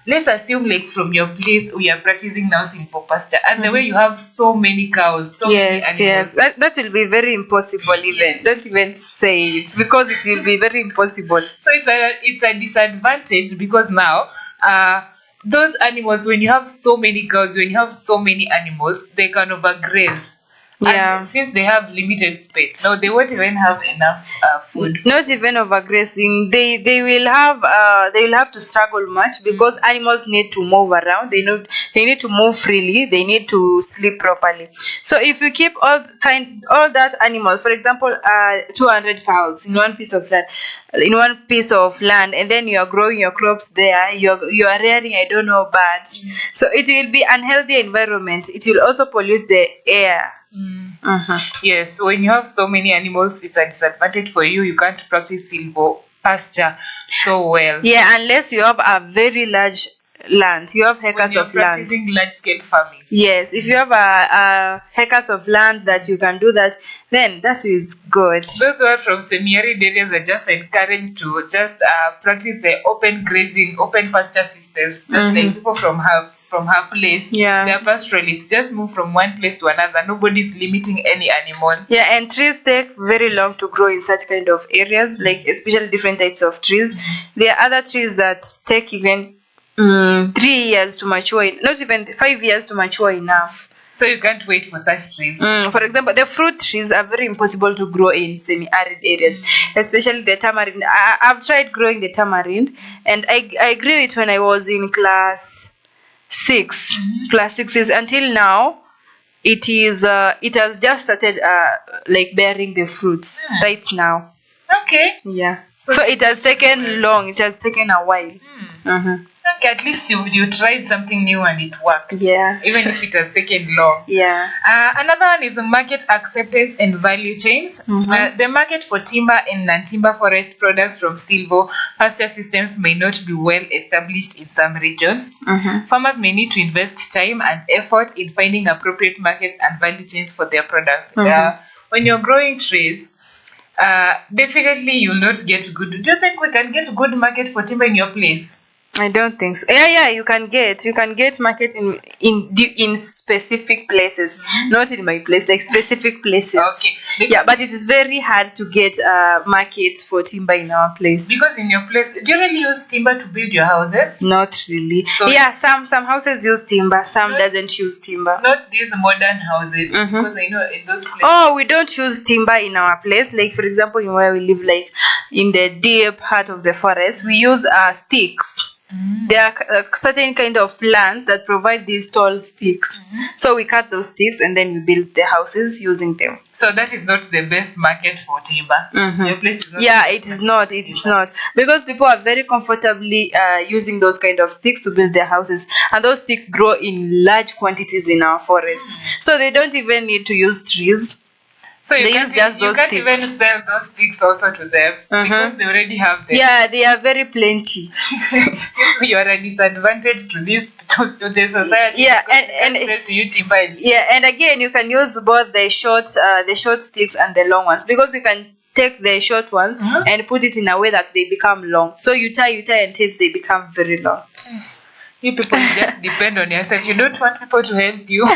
Let's assume, like, from your place, we are practicing now silvopasture, and the way you have so many cows, so many animals. Yes, that will be very impossible. Even don't even say it, because it will be very impossible. So it's a disadvantage because now those animals, when you have so many cows, when you have so many animals, they can overgraze. Yeah. And since they have limited space, now they won't even have enough food. Not even overgrazing. They will have to struggle much because animals need to move around. They need to move freely. They need to sleep properly. So if you keep all that animals, for example, 200 cows in one piece of land, and then you are growing your crops there, you are rearing, I don't know, birds. So it will be unhealthy environment. It will also pollute the air. Yes, when you have so many animals, it's a disadvantage for you. You can't practice silvopasture so well. Yeah, unless you have a very large land. You have hectares of land. Practicing large-scale farming. Yes, if you have a hectares of land that you can do that, then that is good. Those who are from semi-arid areas are just encouraged to just practice the open grazing, open pasture systems, just like people from her place. Yeah. They are pastoralists. Just move from one place to another. Nobody's limiting any animal. Yeah, and trees take very long to grow in such kind of areas, like especially different types of trees. There are other trees that take even 3 years to mature, not even 5 years to mature enough. So you can't wait for such trees. For example, the fruit trees are very impossible to grow in semi-arid areas, especially the tamarind. I've tried growing the tamarind, and I grew it when I was in class 6. Class 6 is until now. It has just started like bearing the fruits right now. Okay. Yeah. So it has taken long. It has taken a while. Okay, at least you tried something new and it worked. Yeah. Even if it has taken long. Yeah. Another one is market acceptance and value chains. The market for timber and non-timber forest products from silvopasture systems may not be well established in some regions. Farmers may need to invest time and effort in finding appropriate markets and value chains for their products. When you're growing trees, definitely you'll not get good. Do you think we can get good market for timber in your place? I don't think so. Yeah, you can get market in specific places, not in my place, like specific places. Okay. Yeah, but it is very hard to get markets for timber in our place. Because in your place, do you really use timber to build your houses? Not really. So yeah, some houses use timber, some doesn't use timber. Not these modern houses, because I know in those places. Oh, we don't use timber in our place. Like, for example, in where we live, like in the deep heart of the forest, we use sticks. There are certain kind of plants that provide these tall sticks. So we cut those sticks and then we build the houses using them. So that is not the best market for timber. Your place is not Yeah, it is not. It is not, because people are very comfortably using those kind of sticks to build their houses, and those sticks grow in large quantities in our forest. So they don't even need to use trees. So They use just you those can't sticks. even sell those sticks also to them because they already have them. Yeah, they are very plenty. You are a disadvantage to this to the society. Yeah, because and they can't sell to you timber. Yeah, and again, you can use both the short sticks and the long ones, because you can take the short ones and put it in a way that they become long. So you tie until they become very long. You people just depend on yourself. You don't want people to help you.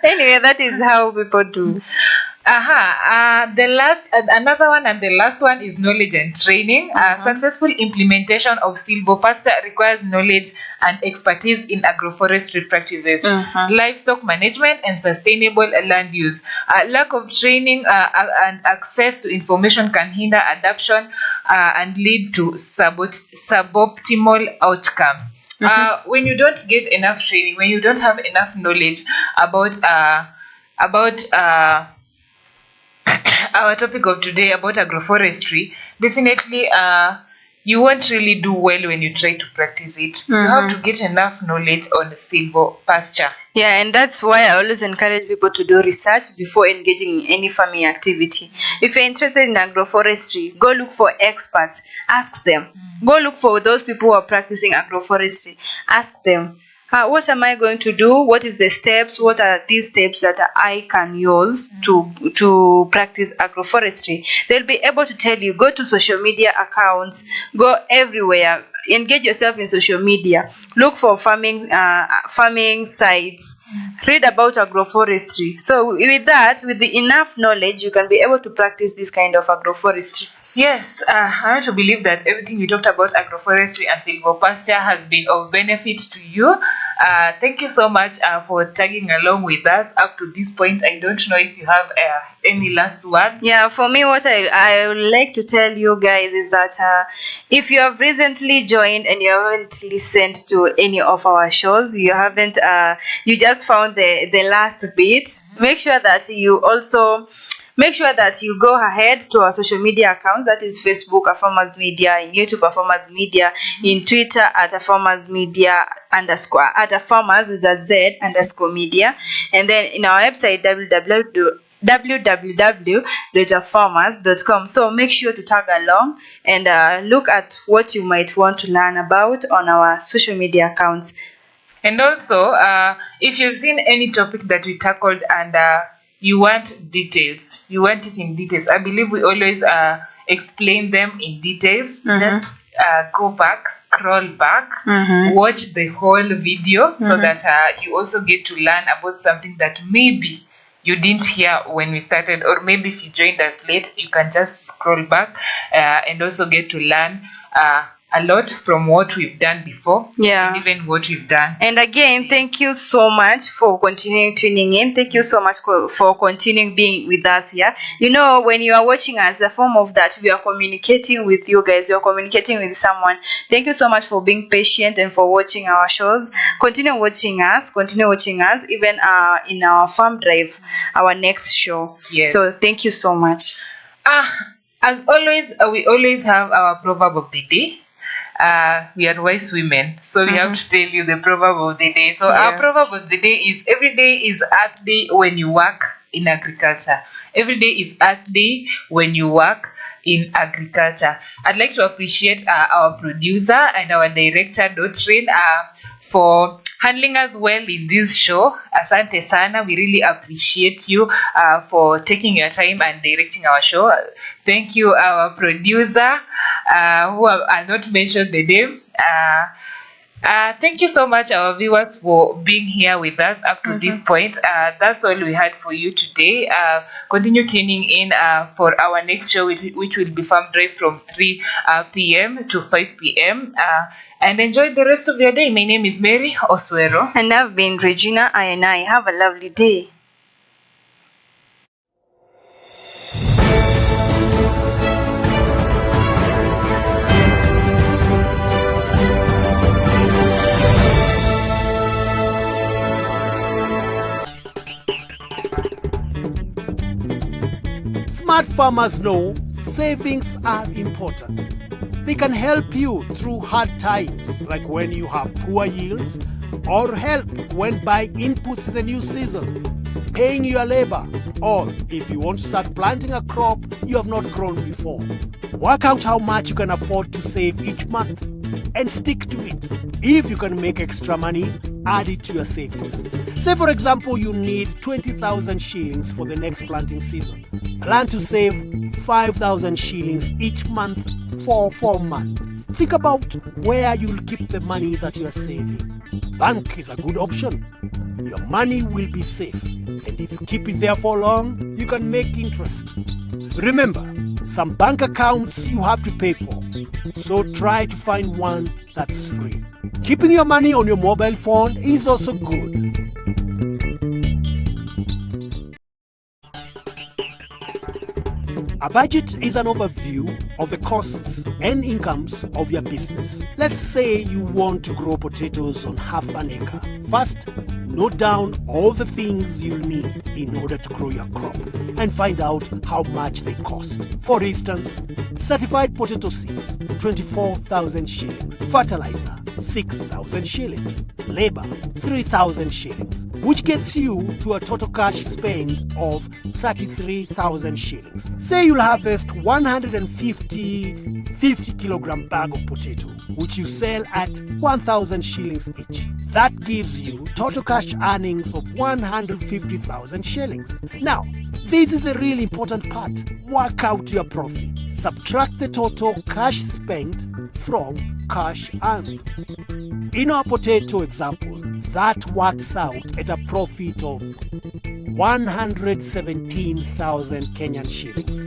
Anyway, that is how people do. Another one and the last one is knowledge and training. Successful implementation of silvopasture requires knowledge and expertise in agroforestry practices, livestock management, and sustainable land use. Lack of training and access to information can hinder adoption and lead to suboptimal outcomes. When you don't get enough training, when you don't have enough knowledge about our topic of today about agroforestry, definitely you won't really do well when you try to practice it. You have to get enough knowledge on silvopasture. Yeah, and that's why I always encourage people to do research before engaging in any farming activity. If you're interested in agroforestry, go look for experts. Ask them. Go look for those people who are practicing agroforestry. Ask them, what am I going to do? What is the steps? What are these steps that I can use to practice agroforestry? They'll be able to tell you. Go to social media accounts. Go everywhere. Engage yourself in social media. Look for farming sites. Read about agroforestry. So with the enough knowledge, you can be able to practice this kind of agroforestry. Yes, I want to believe that everything we talked about agroforestry and silvopasture has been of benefit to you. Thank you so much for tagging along with us up to this point. I don't know if you have any last words. Yeah, for me, what I would like to tell you guys is that if you have recently joined and you haven't listened to any of our shows, you just found the last bit, make sure that you go ahead to our social media account. That is Facebook Farmers Media, in YouTube Farmers Media, in Twitter at Farmers Media _ at Farmers with a Z _ media, and then in our website www.farmers.com. So make sure to tag along and look at what you might want to learn about on our social media accounts. And also, if you've seen any topic that we tackled and you want details, you want it in details, I believe we always explain them in details. Just go back, scroll back, watch the whole video so that you also get to learn about something that maybe you didn't hear when we started, or maybe if you joined us late, you can just scroll back and also get to learn a lot from what we've done before, and even what we've done. And again, thank you so much for continuing tuning in. Thank you so much for continuing being with us here. You know, when you are watching us, a form of that, we are communicating with you guys. We are communicating with someone. Thank you so much for being patient and for watching our shows. Continue watching us, even in our farm drive, our next show. Yes. So thank you so much. As always, we always have our proverb of the day. We are wise women, so we have to tell you the proverb of the day. So our proverb of the day is: every day is Earth Day when you work in agriculture. Every day is Earth Day when you work in agriculture. I'd like to appreciate our producer and our director, Dotrin, for handling us well in this show. Asante sana. We really appreciate you for taking your time and directing our show. Thank you, our producer, who I'll not mention the name. Thank you so much, our viewers, for being here with us up to this point. That's all we had for you today. Continue tuning in for our next show, which will be Farm Drive from 3 p.m. to 5 p.m. And enjoy the rest of your day. My name is Mary Oswero. And I've been Regina Ayanai. Have a lovely day. Smart farmers know savings are important. They can help you through hard times, like when you have poor yields, or help when buying inputs in the new season, paying your labor, or if you want to start planting a crop you have not grown before. Work out how much you can afford to save each month and stick to it. If you can make extra money, add it to your savings. Say for example you need 20,000 shillings for the next planting season. Plan to save 5,000 shillings each month for 4 months. Think about where you'll keep the money that you are saving. Bank is a good option. Your money will be safe, and if you keep it there for long, you can make interest. Remember, some bank accounts you have to pay for, so try to find one that's free. Keeping your money on your mobile phone is also good. A budget is an overview of the costs and incomes of your business. Let's say you want to grow potatoes on half an acre. First, note down all the things you'll need in order to grow your crop and find out how much they cost. For instance, certified potato seeds, 24,000 shillings. Fertilizer, 6,000 shillings. Labor, 3,000 shillings, which gets you to a total cash spend of 33,000 shillings. Say you'll harvest 150 50-kilogram bag of potato, which you sell at 1,000 shillings each. That gives you total cash earnings of 150,000 shillings. Now, this is a really important part. Work out your profit. Subtract the total cash spent from cash earned. In our potato example, that works out at a profit of 117,000 Kenyan shillings.